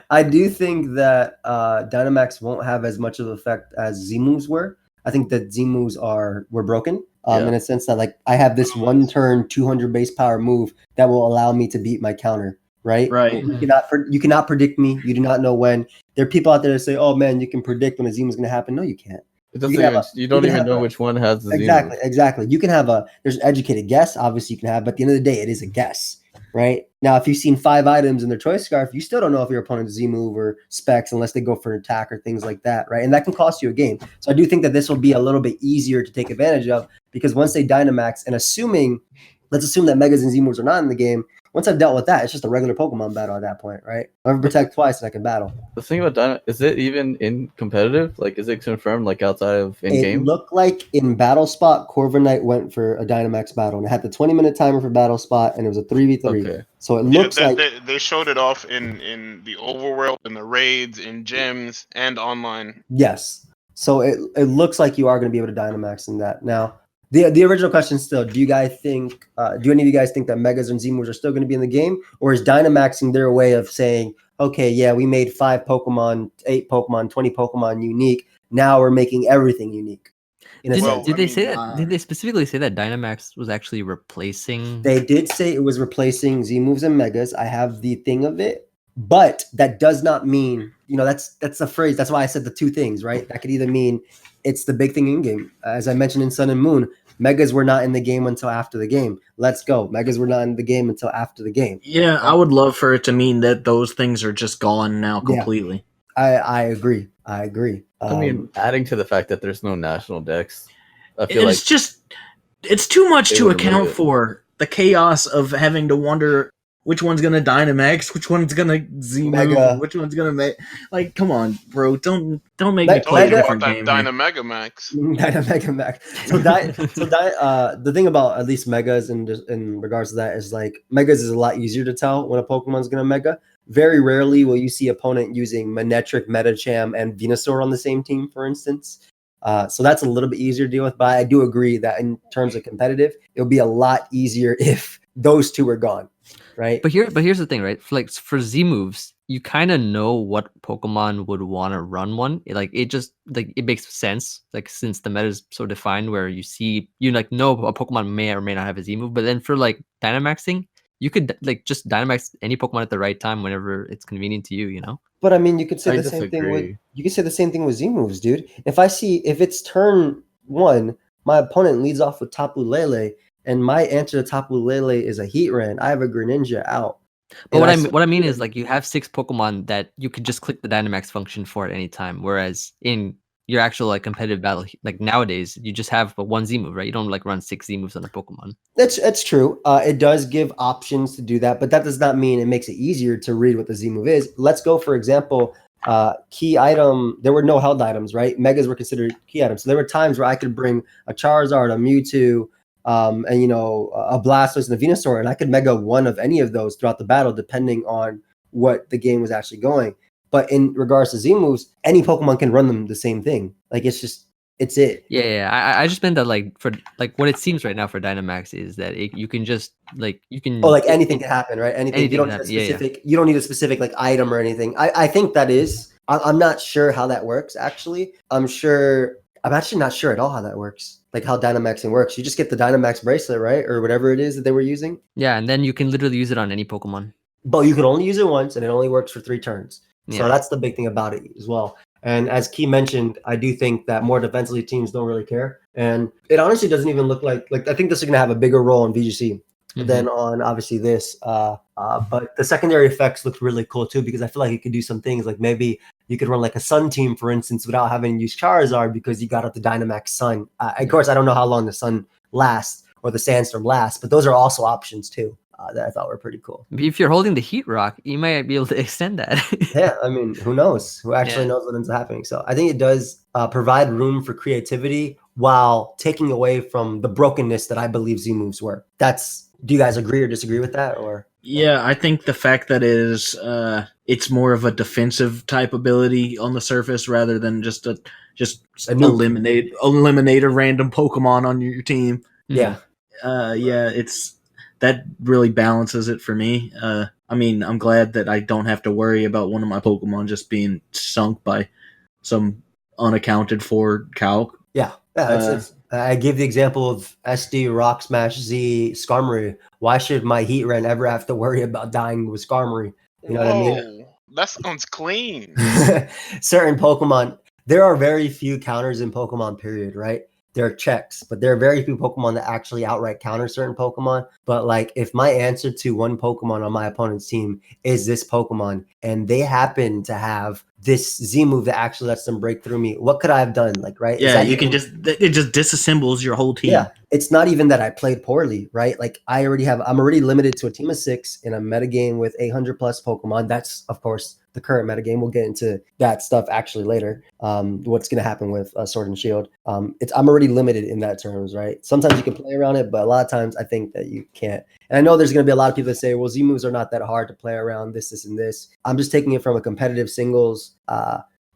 I do think that Dynamax won't have as much of an effect as Z-moves were. I think that Z-moves were broken in a sense that like I have this 1 turn 200 base power move that will allow me to beat my counter. Right. You cannot predict me. You do not know when. There are people out there that say, "Oh man, you can predict when a Z-move is going to happen." No, you can't. You don't even know which one has the Z-move. Exactly. You can have there's an educated guess. Obviously, you can have, but at the end of the day, it is a guess. Right now, if you've seen 5 items in their choice scarf, you still don't know if your opponent's Z-move or specs unless they go for an attack or things like that, right? And that can cost you a game. So I do think that this will be a little bit easier to take advantage of, because once they Dynamax, and let's assume that Megas and Z-moves are not in the game. Once I've dealt with that, it's just a regular Pokemon battle at that point, right? I have Protect twice and I can battle. The thing about Dynamax, is it even in competitive? Like, is it confirmed like outside of in-game? It looked like in Battle Spot, Korver Knight went for a Dynamax battle, and it had the 20-minute timer for Battle Spot, and it was a 3v3. Okay. So it looks like they showed it off in the overworld, in the raids, in gyms, and online. Yes. So it looks like you are going to be able to Dynamax in that. Now, the original question still, do any of you guys think that Megas and Z-moves are still going to be in the game? Or is Dynamaxing their way of saying, okay, yeah, we made 5 Pokemon, 8 Pokemon, 20 Pokemon unique. Now we're making everything unique. Did they say that? Did they specifically say that Dynamax was actually replacing? They did say it was replacing Z-moves and Megas. I have the thing of it. But that does not mean, that's a phrase. That's why I said the 2 things, right? That could either mean it's the big thing in game. As I mentioned in Sun and Moon, Megas were not in the game until after the game. Let's go. Megas were not in the game until after the game. Yeah, I would love for it to mean that those things are just gone now completely. Yeah, I agree. I mean, adding to the fact that there's no national DEX, I feel it's too much to account for the chaos of having to wonder which one's gonna Dynamax, which one's gonna Z-move, which one's gonna make. Like, come on, bro! Don't make me play a different game. Dynamegamax. Dynamegamax. So the thing about at least Megas in regards to that is like Megas is a lot easier to tell when a Pokemon's gonna Mega. Very rarely will you see opponent using Manectric, Medicham, and Venusaur on the same team, for instance. So that's a little bit easier to deal with. But I do agree that in terms of competitive, it'll be a lot easier if those 2 are gone. Right. But here's the thing, right? For Z moves, you kind of know what Pokemon would want to run one. It makes sense. Like, since the meta is so defined, where you know a Pokemon may or may not have a Z move. But then for like Dynamaxing, you could just Dynamax any Pokemon at the right time whenever it's convenient to you. But I mean, you could say the same thing with Z moves, dude. If it's turn 1, my opponent leads off with Tapu Lele, and my answer to Tapu Lele is a Heatran, I have a Greninja out. But And what I mean is, like, you have 6 Pokemon that you could just click the Dynamax function for at any time, whereas in your actual like competitive battle, like nowadays, you just have one Z move, right? You don't like run 6 Z moves on a Pokemon. That's true. It does give options to do that, but that does not mean it makes it easier to read what the Z move is. Let's go, for example, key item. There were no held items, right? Megas were considered key items. So there were times where I could bring a Charizard, a Mewtwo, and a Blastoise and a Venusaur, and I could mega one of any of those throughout the battle, depending on what the game was actually going. But in regards to Z moves, any Pokemon can run them the same thing. Like it's it. Yeah. I just meant that like for like what it seems right now for Dynamax is that you can just like Anything can happen, right? Anything. You don't need a specific. You don't need a specific like item or anything. I think that is. I'm not sure how that works. Actually, I'm actually not sure at all how that works. Like how Dynamaxing works. You just get the Dynamax bracelet, right, or whatever it is that they were using. Yeah, and then you can literally use it on any Pokemon. But you can only use it once, and it only works for 3 turns. So Yeah. that's the big thing about it as well. And as Key mentioned, I do think that more defensively teams don't really care. And it honestly doesn't even look like I think this is going to have a bigger role in VGC than on obviously this. But the secondary effects look really cool too, because I feel like it could do some things like maybe you could run like a Sun team, for instance, without having to use Charizard because you got out the Dynamax Sun. Of course, I don't know how long the Sun lasts or the Sandstorm lasts, but those are also options too. That I thought were pretty cool. If you're holding the Heat Rock, you might be able to extend that. Yeah, I mean, who knows? Who actually knows what ends up happening? So I think it does provide room for creativity while taking away from the brokenness that I believe Z moves were. Do you guys agree or disagree with that? Or yeah, I think the fact that it's more of a defensive type ability on the surface rather than just eliminate a random Pokemon on your team. Yeah. It's that really balances it for me. I mean, I'm glad that I don't have to worry about one of my Pokemon just being sunk by some unaccounted for calc. Yeah. I give the example of SD, Rock Smash, Z, Skarmory. Why should my Heatran ever have to worry about dying with Skarmory? You know what I mean? That sounds clean. Certain Pokemon, there are very few counters in Pokemon, period, right? There are checks, but there are very few Pokemon that actually outright counter certain Pokemon. But like if my answer to one Pokemon on my opponent's team is this Pokemon and they happen to have this Z move that actually lets them break through me, what could I have done? Like, right? Yeah, it just disassembles your whole team. Yeah, it's not even that I played poorly, right? Like I'm already limited to a team of 6 in a metagame with 800 plus Pokemon. That's of course the current metagame. We'll get into that stuff actually later. What's going to happen with Sword and Shield? I'm already limited in that terms, right? Sometimes you can play around it, but a lot of times I think that you can't. And I know there's going to be a lot of people that say, well, Z moves are not that hard to play around this, and this. I'm just taking it from a competitive singles,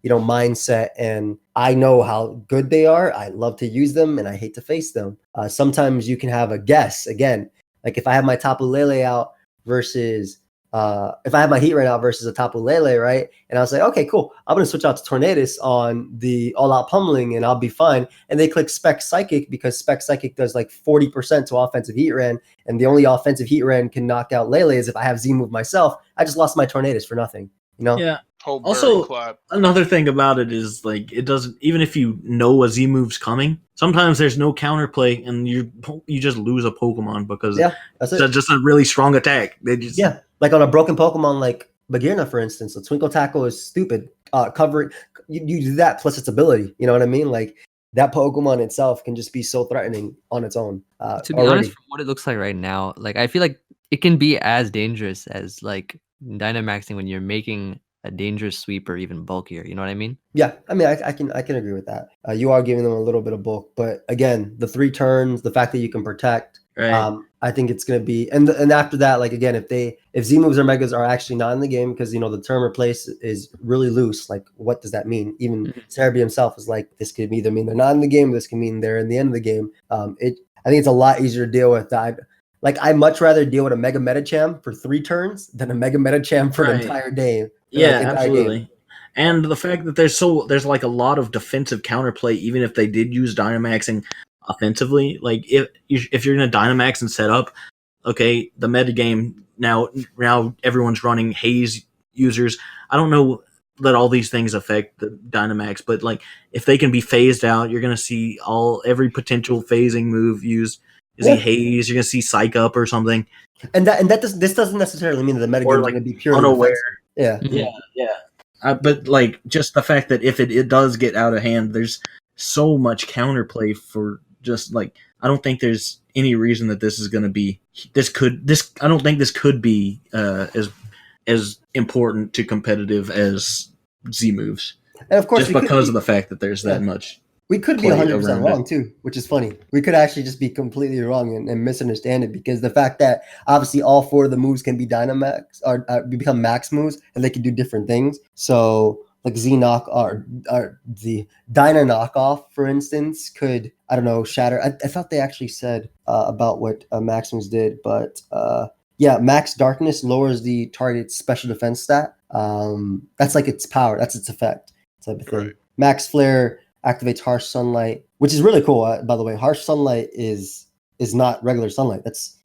mindset. And I know how good they are. I love to use them and I hate to face them. Sometimes you can have a guess again. Like if I have my Tapu Lele out versus if I have my Heatran out versus a Tapu Lele, right? And I'll say, okay, cool. I'm going to switch out to Tornadus on the all-out pummeling and I'll be fine. And they click Spec Psychic because Spec Psychic does like 40% to offensive Heatran. And the only offensive Heatran can knock out Lele is if I have Z move myself. I just lost my Tornadus for nothing, you know? Yeah. Also, another thing about it is like it doesn't, even if you know a Z move's coming, sometimes there's no counterplay and you just lose a Pokemon because it's just a really strong attack. Like on a broken Pokemon like Bagirna, for instance, a Twinkle Tackle is stupid. Covering you do that plus its ability. You know what I mean? Like that Pokemon itself can just be so threatening on its own. To be honest, from what it looks like right now, like I feel like it can be as dangerous as like Dynamaxing when you're making a dangerous sweep or even bulkier. You know what I mean? Yeah, I mean, I can agree with that. You are giving them a little bit of bulk, but again, the 3 turns, the fact that you can protect, I think it's going to be, and after that, like again, if Z moves or megas are actually not in the game, because the term replace is really loose. Like, what does that mean? Even Cerebi himself is like, this could either mean they're not in the game, this can mean they're in the end of the game. I think it's a lot easier to deal with that. Like, I'd much rather deal with a Mega Metacham for 3 turns than a Mega Metacham for an entire day. Yeah, absolutely. And the fact that there's like a lot of defensive counterplay, even if they did use Dynamaxing offensively. Like if you're in a Dynamax and set up, okay, the metagame now everyone's running Haze users. I don't know that all these things affect the Dynamax, but like if they can be phased out, you're gonna see every potential phasing move used. Is he Haze? You're gonna see Psych Up or something. And this doesn't necessarily mean that the metagame is going to be purely unaware. defensive. Yeah. But like just the fact that if it does get out of hand, there's so much counterplay for just like I don't think there's any reason that this is going to be I don't think this could be as important to competitive as Z moves. And of course, just because of the fact that there's that much. We could be 100% wrong too, which is funny. We could actually just be completely wrong and misunderstand it, because the fact that obviously all 4 of the moves can be Dynamax or become max moves, and they can do different things. So like Z knock or the Dyna knockoff, for instance, could, I don't know, shatter. I thought they actually said about what Max moves did, but Max Darkness lowers the target's special defense stat. That's like its power. That's its effect type of thing. Right. Max Flare activates Harsh Sunlight, which is really cool. By the way, Harsh Sunlight is not regular sunlight.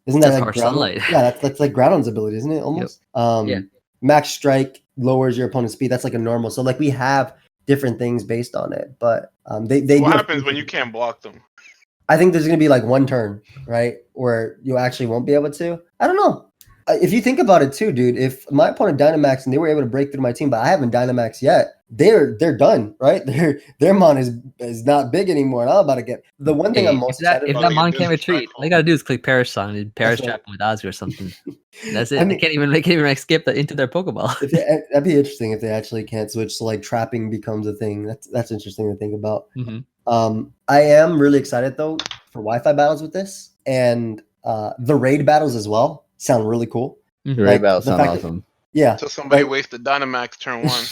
Isn't that like Harsh Sunlight? Yeah, that's like Groudon's ability, isn't it? Almost. Yep. Max Strike lowers your opponent's speed. That's like a normal. So like we have different things based on it, but they. What happens when you can't block them? I think there's gonna be like one turn, right, where you actually won't be able to. I don't know. If you think about it too, dude, if my opponent Dynamax and they were able to break through my team, but I haven't Dynamax yet, they're done, right? Their mon is not big anymore, and I'm about to get the one thing I'm most excited about. If that mon can't retreat, all you gotta do is click Perish Song and Perish Trap with Ozzy or something. That's it. They can't even skip into their Pokeball. That'd be interesting if they actually can't switch, so like trapping becomes a thing. That's interesting to think about. Mm-hmm. I am really excited though for Wi-Fi battles with this, and the raid battles as well sound really cool. Mm-hmm. Raid battles sound awesome. So somebody wasted Dynamax turn 1.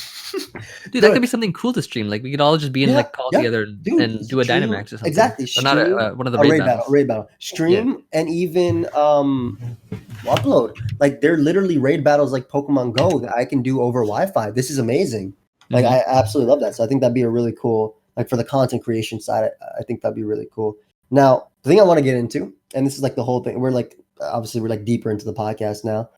Dude, that could be something cool to stream. Like we could all just be in like call together and do a Dynamax or something. Exactly. Stream, not one of the raid battle. Stream and even upload. Like they're literally raid battles like Pokemon Go that I can do over Wi-Fi. This is amazing. Like I absolutely love that. So I think that'd be a really cool, like for the content creation side, I think that'd be really cool. Now, the thing I want to get into, and this is like the whole thing, we're like deeper into the podcast now.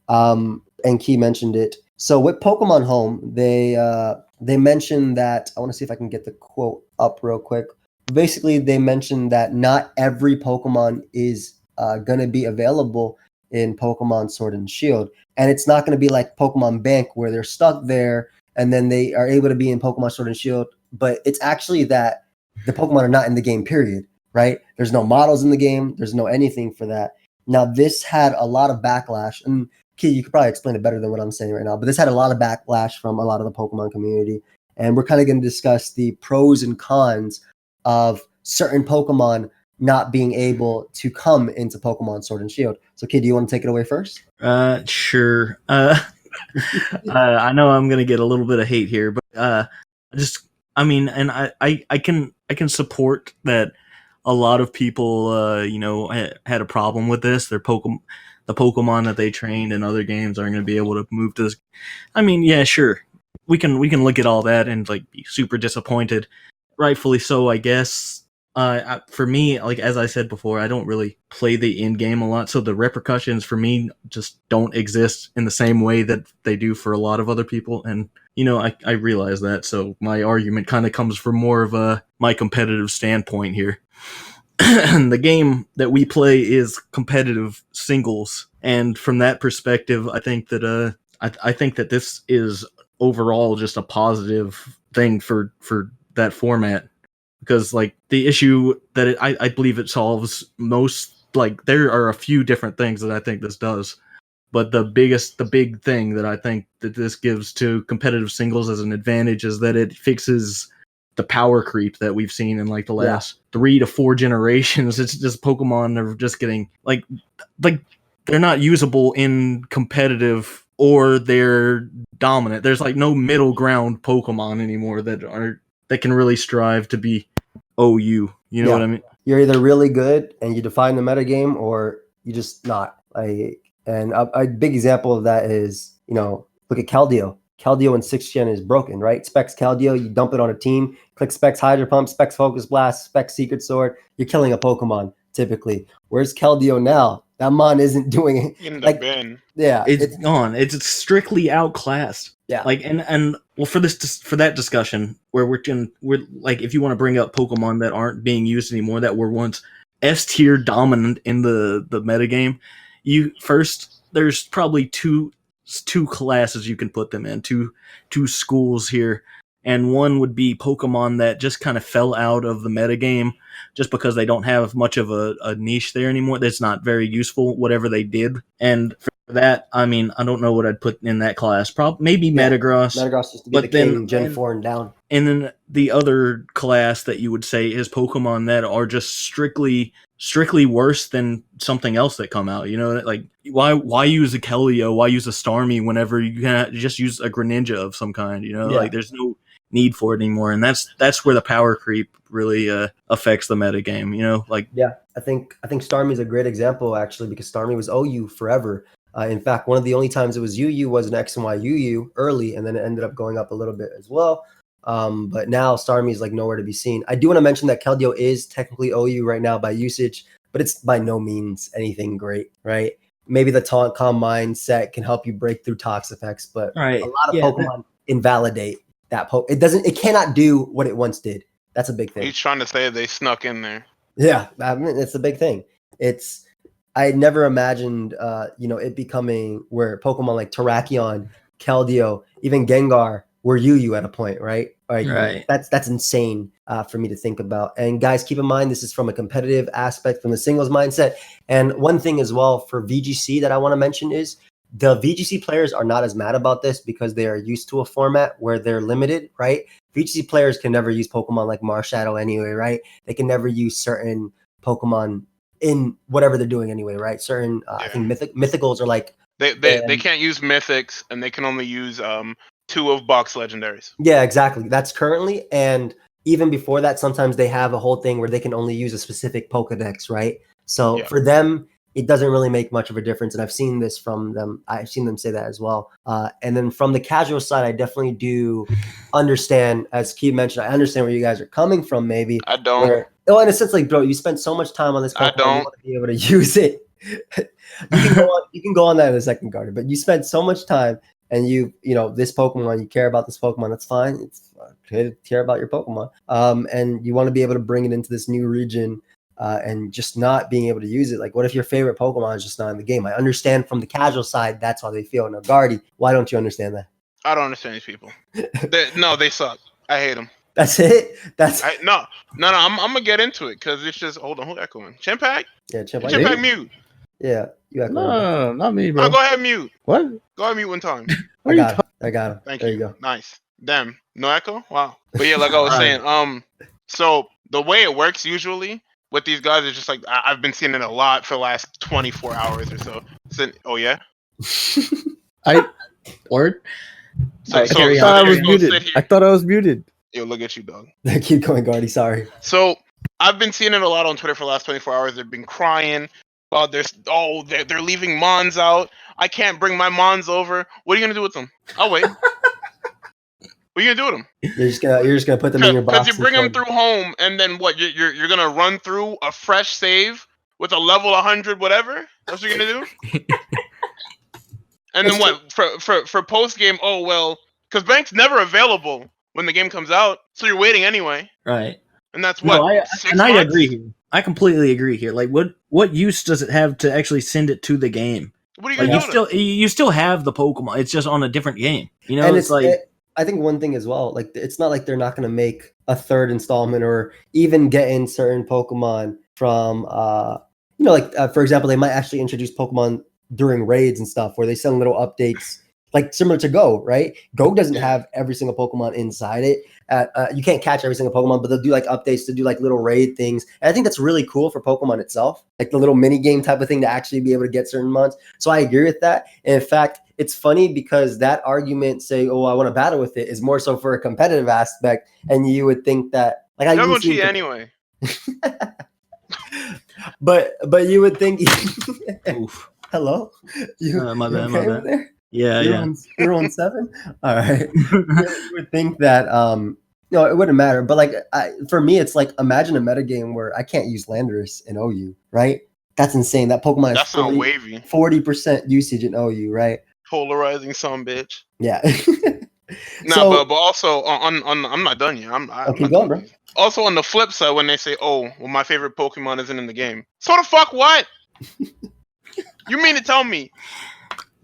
And Key mentioned it. So with Pokemon Home, they mentioned that, I want to see if I can get the quote up real quick. Basically, they mentioned that not every Pokemon is going to be available in Pokemon Sword and Shield. And it's not going to be like Pokemon Bank where they're stuck there and then they are able to be in Pokemon Sword and Shield. But it's actually that the Pokemon are not in the game, period, right? There's no models in the game. There's no anything for that. Now, this had a lot of backlash. And Key, you could probably explain it better than what I'm saying right now, but this had a lot of backlash from a lot of the Pokemon community. And we're kind of going to discuss the pros and cons of certain Pokemon not being able to come into Pokemon Sword and Shield. So, Key, do you want to take it away first? Sure. I know I'm going to get a little bit of hate here, but I can support that a lot of people, had a problem with this. The Pokemon that they trained in other games aren't going to be able to move to this. I mean, yeah, sure. We can look at all that and like be super disappointed. Rightfully so, I guess. For me, like as I said before, I don't really play the in game a lot, so the repercussions for me just don't exist in the same way that they do for a lot of other people. And I realize that, so my argument kind of comes from more of my competitive standpoint here. The game that we play is competitive singles, and from that perspective, I think that I think that this is overall just a positive thing for that format, because like the issue that I believe it solves most, like there are a few different things that I think this does, but the big thing that I think that this gives to competitive singles as an advantage is that it fixes the power creep that we've seen in like the last 3 to 4 generations. It's just Pokemon are just getting like they're not usable in competitive, or they're dominant. There's like no middle ground Pokemon anymore that can really strive to be OU. You know what I mean? You're either really good and you define the metagame, or you just not. And a big example of that is, look at Keldeo. Keldeo in 6th gen is broken, right? Specs Keldeo, you dump it on a team, click Specs Hydro Pump, Specs Focus Blast, Specs Secret Sword, you're killing a Pokemon, typically. Where's Keldeo now? That mon isn't doing it. In the bin. Yeah. It's gone. It's strictly outclassed. Yeah. Like, and well, for that discussion, where we're like, if you want to bring up Pokemon that aren't being used anymore, that were once S tier dominant in the metagame. There's probably two classes you can put them in, two schools here. And one would be Pokemon that just kind of fell out of the metagame just because they don't have much of a niche there anymore. That's not very useful, whatever they did. And for that, I mean, I don't know what I'd put in that class. Maybe Metagross. Metagross used to be the king, Gen 4 and down. And then the other class that you would say is Pokemon that are just strictly worse than something else that come out. You know, like why use a Keldeo? Why use a Starmie whenever you can just use a Greninja of some kind? You know, like there's no need for it anymore, and that's where the power creep really affects the metagame. You know, like I think Starmie is a great example actually, because Starmie was OU forever. In fact, one of the only times it was UU was an X and Y UU early, and then it ended up going up a little bit as well. But now Starmie is like nowhere to be seen. I do want to mention that Keldeo is technically OU right now by usage, but it's by no means anything great, right? Maybe the Taunt Calm mindset can help you break through Tox effects, but a lot of Pokemon invalidate that. It cannot do what it once did. That's a big thing. He's trying to say they snuck in there. Yeah, I mean, it's a big thing. I never imagined, it becoming where Pokemon like Terrakion, Keldeo, even Gengar were UU at a point, right? Right. That's insane for me to think about. And guys, keep in mind, this is from a competitive aspect, from the singles mindset. And one thing as well for VGC that I want to mention is the VGC players are not as mad about this because they are used to a format where they're limited, right? VGC players can never use Pokemon like Marshadow anyway, right? They can never use certain Pokemon in whatever they're doing anyway, right? Certain, I think mythicals are like... They can't use mythics, and they can only use 2 of box legendaries. Yeah, exactly. That's currently, and even before that, sometimes they have a whole thing where they can only use a specific Pokedex, right? So for them, it doesn't really make much of a difference, and I've seen this from them. I've seen them say that as well. And then from the casual side, I definitely do understand, as Keith mentioned, I understand where you guys are coming from, maybe. I don't. In a sense, like, bro, you spent so much time on this Pokemon, I don't. you want to be able to use it. you can go on that in a second, Gardy, but you spent so much time, and this Pokemon, you care about this Pokemon, that's fine. It's okay to care about your Pokemon. And you want to be able to bring it into this new region, and just not being able to use it. Like, what if your favorite Pokemon is just not in the game? I understand from the casual side, that's how they feel. Now, Gardy, why don't you understand that? I don't understand these people. They suck. I hate them. That's it? No. I'm gonna get into it because it's just, hold on, who echoing? Chimpact? Yeah, Chimpact mute. Yeah, you echo. No, not me, bro. No, go ahead, mute. What? Go ahead, mute one time. I got him. Thank there you. You go. Nice. Damn. No echo? Wow. But yeah, like I was saying, so the way it works usually with these guys is just like, I've been seeing it a lot for the last 24 hours or so. Oh yeah? Word? I thought I was muted. Yo, look at you, dog. Keep going, Gardy. Sorry. So I've been seeing it a lot on Twitter for the last 24 hours. They've been crying. They're leaving Mons out. I can't bring my Mons over. What are you gonna do with them? I'll wait. What are you gonna do with them? You're just gonna put them in your box. Because you bring them through home, and then what? You're gonna run through a fresh save with a level 100, whatever. That's what you're gonna do. And then what? For post game? Oh well, because Bank's never available when the game comes out, so you're waiting anyway. Right. And that's what. I agree here. I completely agree here. Like, what use does it have to actually send it to the game? What are you gonna do? You still have the Pokemon. It's just on a different game. You know, and I think one thing as well, like, it's not like they're not going to make a third installment or even get in certain Pokemon from, for example, they might actually introduce Pokemon during raids and stuff where they send little updates, like similar to Go, right? Go doesn't have every single Pokemon inside it. You can't catch every single Pokemon, but they'll do like updates to do like little raid things. And I think that's really cool for Pokemon itself, like the little mini game type of thing to actually be able to get certain mods. So I agree with that. And in fact, it's funny because that argument saying, "Oh, I want to battle with it," is more so for a competitive aspect. And you would think that, like, I'm gonna cheat anyway. but you would think. Oof. Hello. My bad. There? Yeah, you're on 7. All right. You would think that it wouldn't matter. But like, for me, it's like, imagine a metagame where I can't use Landorus in OU, right? That's insane. That Pokemon is 40% usage in OU, right? Polarizing some bitch. Yeah. No, So- but also on I'm not done yet. I'm keep not going, done bro. yet. Also on the flip side, when they say, "Oh, well, my favorite Pokemon isn't in the game," so the fuck what? You mean to tell me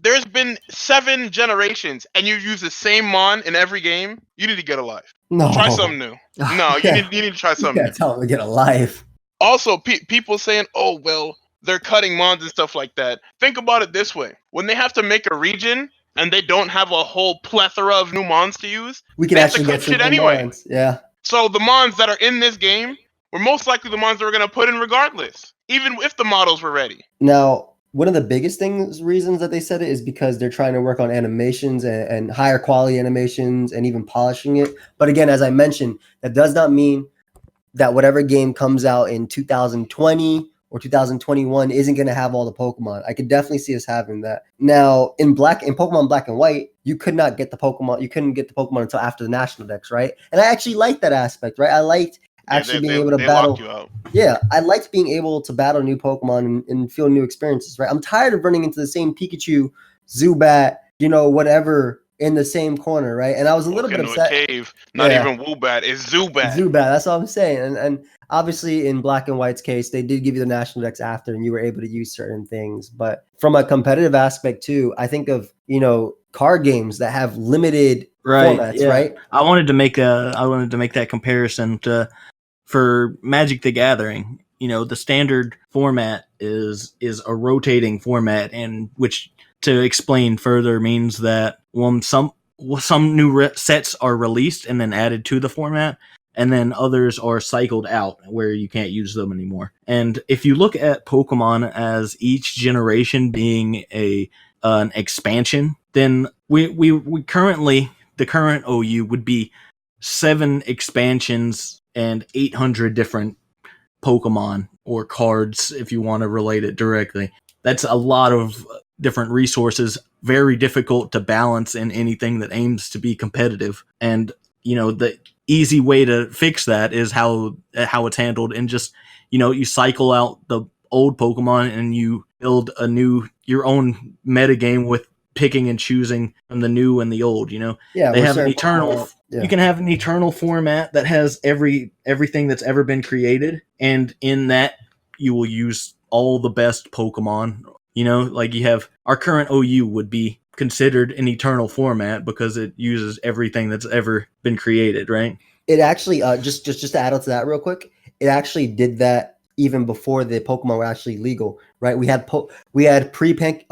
there's been 7 generations and you use the same mon in every game? You need to get a life. No. Try something new. No, Yeah. you need to try You something gotta new. tell them to get a life. Also, people saying, "Oh, well, they're cutting mons and stuff like that." Think about it this way: when they have to make a region and they don't have a whole plethora of new mons to use, We can they have to actually cut get shit some anyway. commands. Yeah. So the mons that are in this game were most likely the mons that we're gonna put in regardless, even if the models were ready. Now, one of the biggest reasons that they said it is because they're trying to work on animations and higher quality animations and even polishing it. But again, as I mentioned, that does not mean that whatever game comes out in 2020 or 2021 isn't going to have all the Pokemon. I could definitely see us having that. Now, in Pokemon Black and White, you couldn't get the Pokemon until after the National Dex, right? And I actually liked that aspect, right? I liked actually being able to battle. Lock you out. Yeah, I liked being able to battle new Pokemon and feel new experiences, right? I'm tired of running into the same Pikachu, Zubat, whatever in the same corner, right? And I was a little bit upset. A cave, not even Woobat, it's Zubat. Zubat, that's all I'm saying. And obviously in Black and White's case, they did give you the National Dex after, and you were able to use certain things. But from a competitive aspect too, I think of card games that have limited formats, right? I wanted to make that comparison for Magic the Gathering. The standard format is a rotating format, and which, to explain further, means that some new sets are released and then added to the format, and then others are cycled out where you can't use them anymore. And if you look at Pokemon as each generation being an expansion, then we currently, the current OU would be 7 expansions and 800 different Pokemon or cards, if you want to relate it directly. That's a lot of different resources, very difficult to balance in anything that aims to be competitive. And the easy way to fix that is how it's handled, and just you cycle out the old Pokemon and you build your own metagame with picking and choosing from the new and the old. Yeah, they have an eternal. You can have an eternal format that has everything that's ever been created, and in that you will use all the best Pokemon. Like you have our current OU would be considered an eternal format because it uses everything that's ever been created, right? It actually just to add on to that real quick, it actually did that even before the Pokemon were actually legal, right? We had Pokebank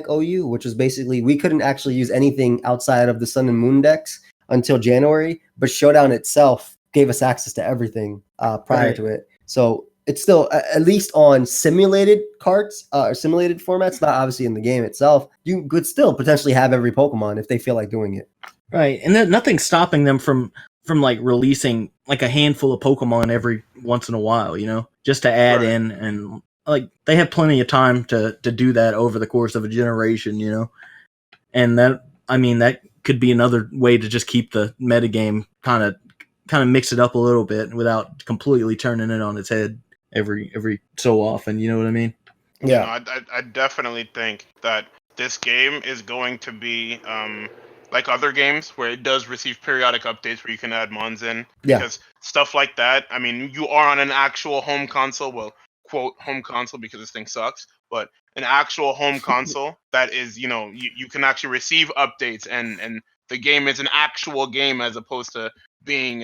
OU, which was basically we couldn't actually use anything outside of the Sun and Moon decks until January, but Showdown itself gave us access to everything prior to it. So it's still, at least on simulated cards or simulated formats, not obviously in the game itself, you could still potentially have every Pokemon if they feel like doing it. Right, and then nothing's stopping them from like releasing like a handful of Pokemon every once in a while, just to add in, and like they have plenty of time to do that over the course of a generation, and that could be another way to just keep the metagame kind of mix it up a little bit without completely turning it on its head every so often. You know what I mean? Yeah, I definitely think that this game is going to be like other games where it does receive periodic updates where you can add mons in, because stuff like that. I mean, you are on an actual home console. Well, quote home console because this thing sucks, but an actual home console that is, you can actually receive updates, and the game is an actual game as opposed to being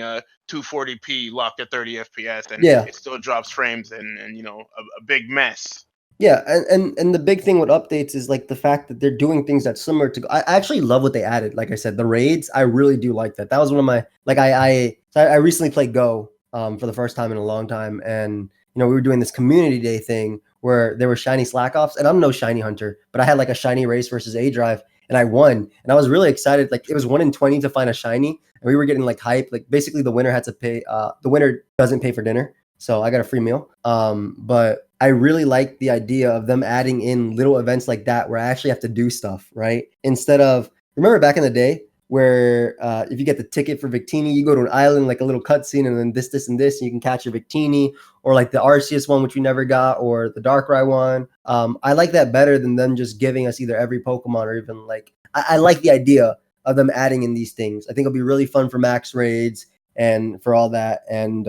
240p locked at 30 FPS, and it still drops frames and a big mess. Yeah, and the big thing with updates is like the fact that they're doing things that's similar to. I actually love what they added. Like I said, the raids, I really do like that. That was one of my I recently played Go for the first time in a long time, and we were doing this community day thing where there were shiny slack offs, and I'm no shiny hunter, but I had like a shiny race versus A Drive, and I won, and I was really excited. Like it was 1 in 20 to find a shiny, and we were getting like hype. Like basically, the winner had to pay. The winner doesn't pay for dinner. So I got a free meal. But I really like the idea of them adding in little events like that where I actually have to do stuff, right? Instead of, remember back in the day where if you get the ticket for Victini, you go to an island, like a little cutscene, and then this, and this, and you can catch your Victini, or like the Arceus one, which we never got, or the Darkrai one. I like that better than them just giving us either every Pokemon or even like, I like the idea of them adding in these things. I think it'll be really fun for max raids and for all that. And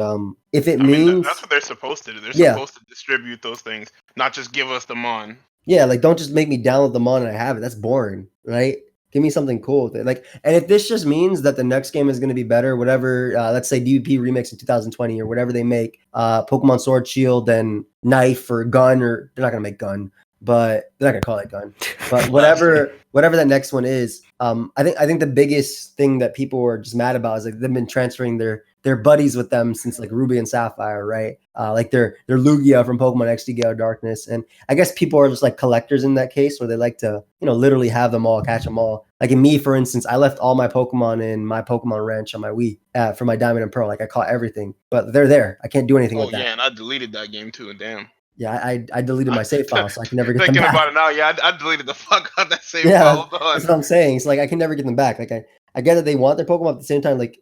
if it means that's what they're supposed to do. They're Yeah. supposed to distribute those things, not just give us the mon. Yeah, like don't just make me download the mon and I have it. That's boring, right? Give me something cool with it. Like, and if this just means that the next game is going to be better, whatever, let's say DVP remix in 2020 or whatever they make, Pokemon Sword, Shield, and Knife or Gun, or they're not going to make Gun, but they're not going to call it Gun. But whatever that next one is, I think the biggest thing that people were just mad about is like they've been transferring their buddies with them since like Ruby and Sapphire, right? Like their Lugia from Pokemon XD Gale Darkness. And I guess people are just like collectors in that case where they like to, literally have them all, catch them all. Like in me, for instance, I left all my Pokemon in my Pokemon Ranch on my Wii for my Diamond and Pearl. Like I caught everything, but they're there. I can't do anything with that. Oh yeah, and I deleted that game too, and damn. Yeah, I deleted my save file, so I can never get them Thinking back. about it now, yeah, I deleted the fuck out that save Yeah, file. that's what I'm saying. It's like I can never get them back. Like I get that they want their Pokemon at the same time. Like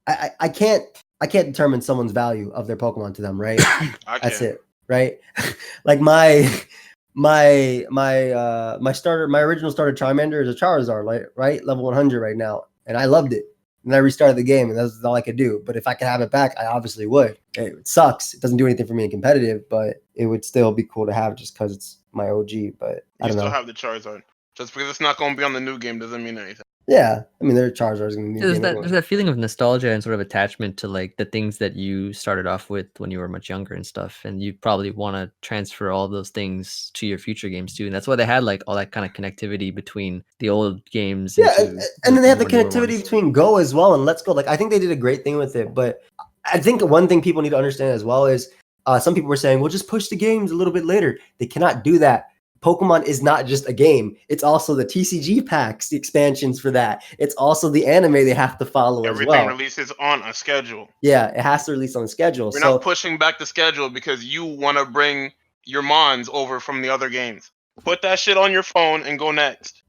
I can't determine someone's value of their Pokemon to them, right? That's it, right? Like my original starter Charmander is a Charizard, right? Level 100 right now, and I loved it. And I restarted the game, and that's all I could do. But if I could have it back, I obviously would. It sucks. It doesn't do anything for me in competitive, but it would still be cool to have just because it's my OG. But I don't know. You still have the Charizard. Just because it's not going to be on the new game doesn't mean anything. Yeah, I mean, their Charizard is going to be. There's that feeling of nostalgia and sort of attachment to like the things that you started off with when you were much younger and stuff, and you probably want to transfer all those things to your future games too. And that's why they had like all that kind of connectivity between the old games. Yeah, and then they have the connectivity ones. between Go as well and Let's Go. Like I think they did a great thing with it, but I think one thing people need to understand as well is some people were saying, "Well, just push the games a little bit later." They cannot do that. Pokemon is not just a game. It's also the TCG packs, the expansions for that. It's also the anime they have to follow as well. Everything releases on a schedule. Yeah, it has to release on a schedule. We're not pushing back the schedule because you want to bring your mons over from the other games. Put that shit on your phone and go next.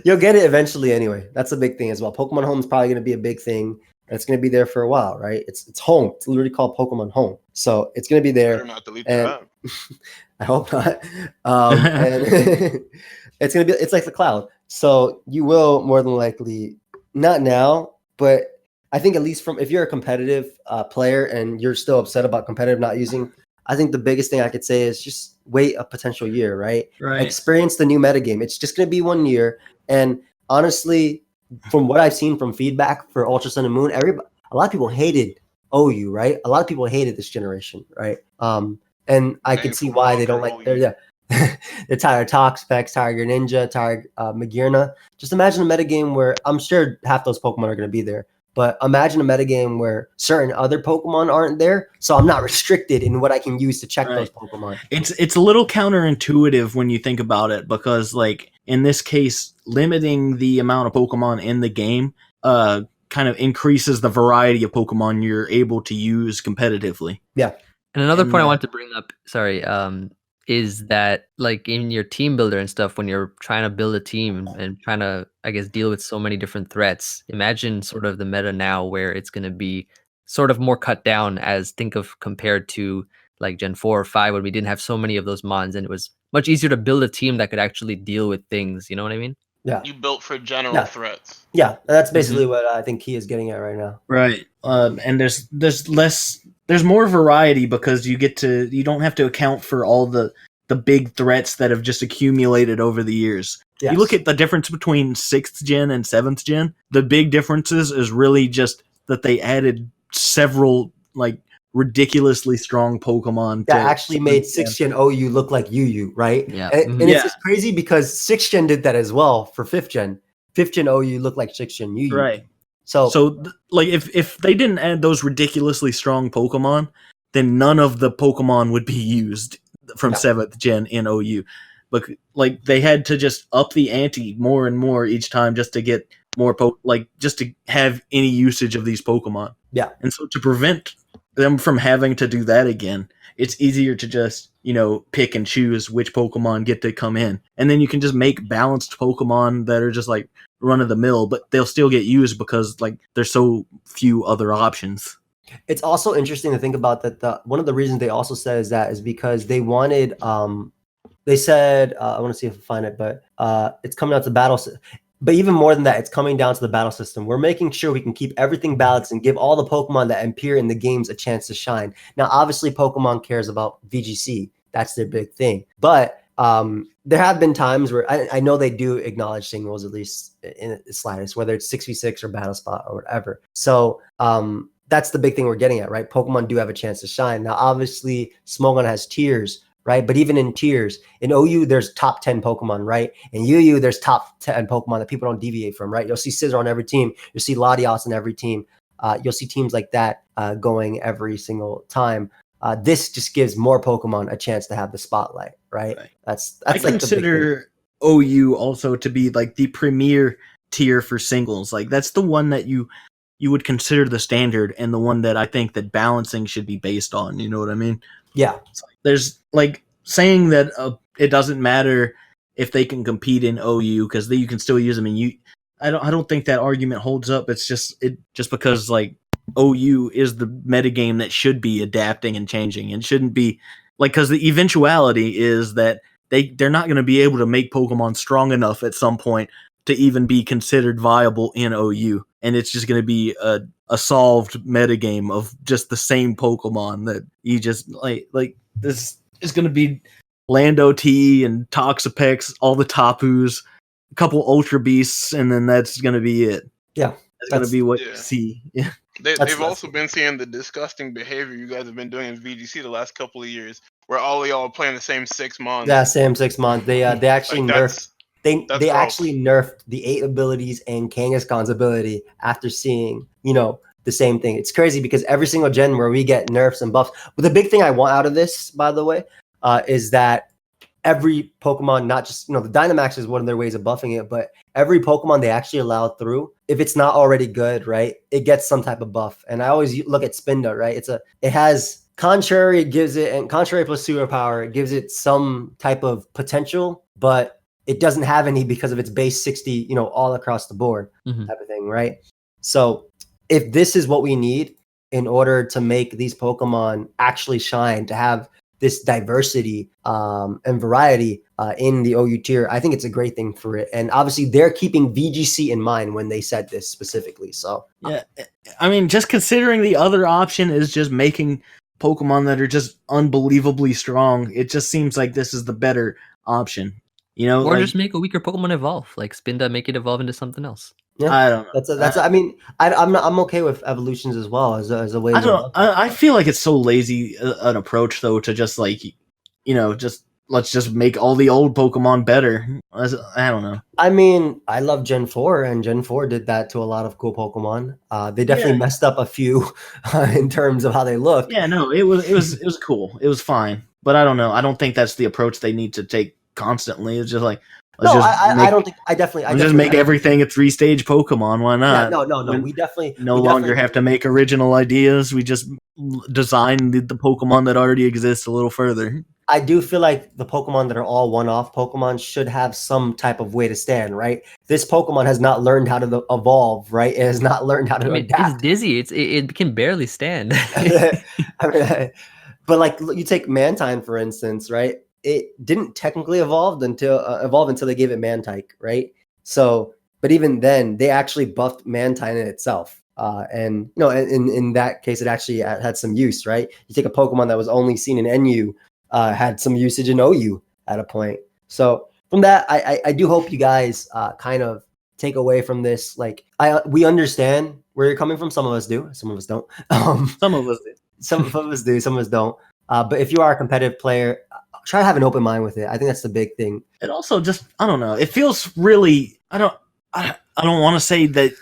You'll get it eventually anyway. That's a big thing as well. Pokemon Home is probably going to be a big thing. It's going to be there for a while, right? It's home. It's literally called Pokemon Home. So it's going to be there. Better not delete that. I hope not. And it's like the cloud. So you will more than likely, not now, but I think at least if you're a competitive player and you're still upset about competitive not using, I think the biggest thing I could say is just wait a potential year, right? Experience the new metagame. It's just going to be 1 year. And honestly, from what I've seen from feedback for Ultra Sun and Moon, a lot of people hated OU, right? A lot of people hated this generation, right? And I can see why they don't like they're tired of Toxapex, tired of Greninja, tired of Magearna. Just imagine a metagame where I'm sure half those Pokemon are going to be there, but imagine a metagame where certain other Pokemon aren't there, so I'm not restricted in what I can use to check those Pokemon. It's a little counterintuitive when you think about it, because like in this case, limiting the amount of Pokemon in the game kind of increases the variety of Pokemon you're able to use competitively. Yeah. And another point I want to bring up, is that like in your team builder and stuff, when you're trying to build a team and trying to, I guess, deal with so many different threats, imagine sort of the meta now where it's going to be sort of more cut down compared to like Gen 4 or 5 when we didn't have so many of those mons and it was much easier to build a team that could actually deal with things. You know what I mean? Yeah. You built for general threats. Yeah, that's basically what I think he is getting at right now. Right. And there's more variety because you don't have to account for all the big threats that have just accumulated over the years. Yes. You look at the difference between 6th gen and 7th gen, the big differences is really just that they added several like ridiculously strong Pokemon that actually made 6th gen OU look like UU, right? Yeah. And it's just crazy because 6th gen did that as well for 5th gen. 5th gen OU looked like 6th gen UU. Right. So like if they didn't add those ridiculously strong Pokemon, then none of the Pokemon would be used from 7th gen in OU. But like they had to just up the ante more and more each time just to get more just to have any usage of these Pokemon. Yeah. And so to prevent them from having to do that again, it's easier to just, pick and choose which Pokemon get to come in. And then you can just make balanced Pokemon that are just like run of the mill, but they'll still get used because like there's so few other options. It's also interesting to think about that one of the reasons they also said is because they wanted they said I want to see if I find it, but it's coming out to battle. But even more than that, it's coming down to the battle system. We're making sure we can keep everything balanced and give all the Pokemon that appear in the games a chance to shine. Now, obviously, Pokemon cares about VGC. That's their big thing. But there have been times where I know they do acknowledge singles, at least in the slightest, whether it's 6v6 or battle spot or whatever. So that's the big thing we're getting at, right? Pokemon do have a chance to shine. Now, obviously, Smogon has tiers, right? But even in tiers, in OU, there's top 10 Pokemon, right? In UU, there's top 10 Pokemon that people don't deviate from, right? You'll see Scizor on every team. You'll see Latios on every team. You'll see teams like that going every single time. This just gives more Pokemon a chance to have the spotlight, right? That's I like the big thing. consider OU also to be like the premier tier for singles. Like that's the one that you would consider the standard and the one that I think that balancing should be based on. You know what I mean? Yeah. There's like saying that it doesn't matter if they can compete in OU because you can still use them. And I don't think that argument holds up. It's just because like OU is the metagame that should be adapting and changing and shouldn't be like, because the eventuality is that they're not going to be able to make Pokemon strong enough at some point to even be considered viable in OU, and it's just going to be a solved metagame of just the same Pokemon that you just like this is going to be Lando T and Toxapex, all the Tapus, a couple Ultra Beasts, and then that's going to be it. Yeah, that's going to be what you see. Yeah. They've also been seeing the disgusting behavior you guys have been doing in VGC the last couple of years, where all of y'all are playing the same 6 mons. Yeah, same 6 months. They actually Like, nerfed. They gross. actually nerfed the 8 abilities and Kangaskhan's ability after seeing, the same thing. It's crazy because every single gen where we get nerfs and buffs. But the big thing I want out of this, by the way, is that every Pokemon, not just, the Dynamax is one of their ways of buffing it, but every Pokemon they actually allow through, if it's not already good, right, it gets some type of buff. And I always look at Spinda, right? It has Contrary, it gives it, and Contrary plus Superpower, it gives it some type of potential, but it doesn't have any because of its base 60, all across the board type of thing, right? So if this is what we need in order to make these Pokemon actually shine, to have this diversity and variety in the OU tier, I think it's a great thing for it. And obviously they're keeping VGC in mind when they said this specifically. So yeah, I mean, just considering the other option is just making Pokemon that are just unbelievably strong, it just seems like this is the better option. Or just make a weaker Pokemon evolve, like Spinda, make it evolve into something else. Yeah, I don't know. I'm okay with evolutions as well as a way. I feel like it's so lazy an approach though to just like, just let's just make all the old Pokemon better. I don't know. I mean, I love Gen 4, and Gen 4 did that to a lot of cool Pokemon. They definitely messed up a few in terms of how they look. Yeah, no, it was cool. It was fine, but I don't know. I don't think that's the approach they need to take constantly. It's just like I don't think. I definitely just make everything a 3-stage Pokemon. Why not? Yeah, no. We definitely no longer have to make original ideas. We just design the Pokemon that already exists a little further. I do feel like the Pokemon that are all one-off Pokemon should have some type of way to stand, right? This Pokemon has not learned how to evolve, right? It has not learned how to adapt. It's dizzy. It can barely stand. But like you take Mantine for instance, right? It didn't technically evolve until they gave it Mantike, right? So, but even then, they actually buffed Mantine in itself. And in that case, it actually had some use, right? You take a Pokemon that was only seen in NU, had some usage in OU at a point. So from that, I do hope you guys kind of take away from this. Like we understand where you're coming from. Some of us do, some of us don't. Some of us do. Some of us do, some of us don't. But if you are a competitive player, try to have an open mind with it. I think that's the big thing. It also just, I don't know. It feels really, I don't want to say that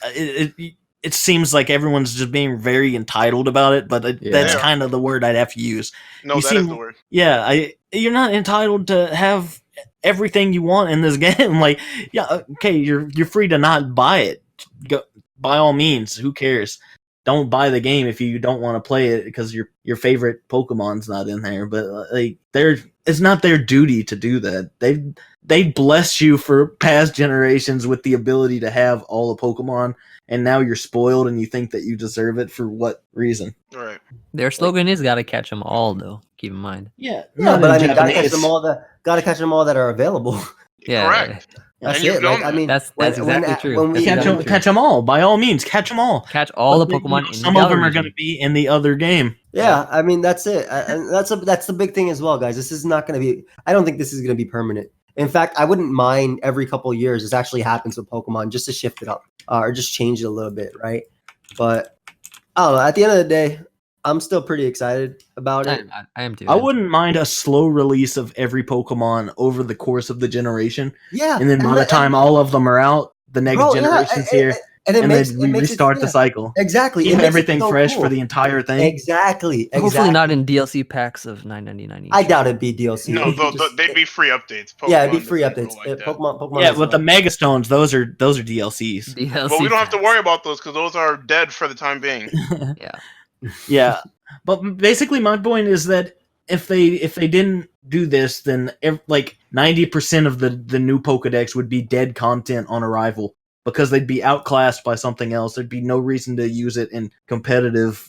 it seems like everyone's just being very entitled about it, but that's kind of the word I'd have to use. No, that is the word. Yeah, you're not entitled to have everything you want in this game. Like, yeah, okay, you're free to not buy it. Go, by all means, who cares? Don't buy the game if you don't want to play it because your favorite Pokemon's not in there. But like, it's not their duty to do that. They bless you for past generations with the ability to have all the Pokemon, and now you're spoiled and you think that you deserve it for what reason? Right. Their slogan is "Gotta catch them all," though. Keep in mind. Yeah, but I mean, gotta catch them all that are available. Yeah. Correct. That's And you've it. Like, done I that. mean, That's exactly true. When we, That's exactly Catch them all. By all means, catch them all. Catch all the But, Pokemon in some the of them Galar are going to region. be in the other game. yeah, I mean, that's it. And that's the big thing as well, guys. This is not going to be. I don't think this is going to be permanent. In fact, I wouldn't mind every couple of years this actually happens with Pokemon just to shift it up or just change it a little bit, right? But I don't know. At the end of the day, I'm still pretty excited about it. I am too. I wouldn't mind a slow release of every Pokemon over the course of the generation. Yeah, And then by the time all of them are out, the next Bro, yeah, generation's here. and And makes, then we it makes restart the yeah, cycle. exactly. It Keep makes it everything so fresh cool. for the entire thing. Exactly. Hopefully not in DLC packs of $9.99 each. I doubt it'd be DLC. No, It'd be just- they'd be free updates. yeah, it'd be Pokemon free doesn't updates. go like that. Pokemon. Yeah, is but the not. Megastones, those are DLCs. DLC But we don't have to packs. worry about those because those are dead for the time being. Yeah. Yeah, but basically my point is that if they didn't do this, then like 90% of the new Pokedex would be dead content on arrival because they'd be outclassed by something else. There'd be no reason to use it in competitive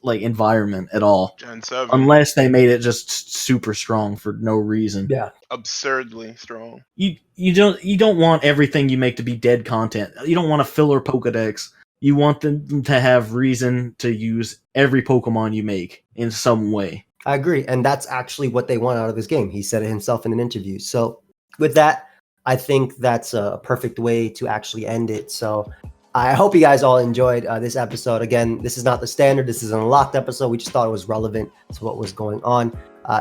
like environment at all, Gen 7. unless they made it just super strong for no reason. Yeah. Absurdly strong. You don't want everything you make to be dead content. You don't want a filler Pokedex. You want them to have reason to use every Pokemon you make in some way. I agree, and that's actually what they want out of this game. He said it himself in an interview. So, with that, I think that's a perfect way to actually end it. So, I hope you guys all enjoyed this episode. Again, this is not the standard. This is an unlocked episode. We just thought it was relevant to what was going on.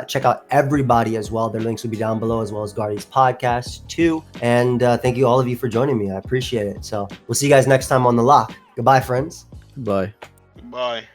Check out everybody as well. Their links will be down below, as well as Gardy's podcast too. And thank you all of you for joining me. I appreciate it. So we'll see you guys next time on The Lock. Goodbye, friends. Bye. Goodbye.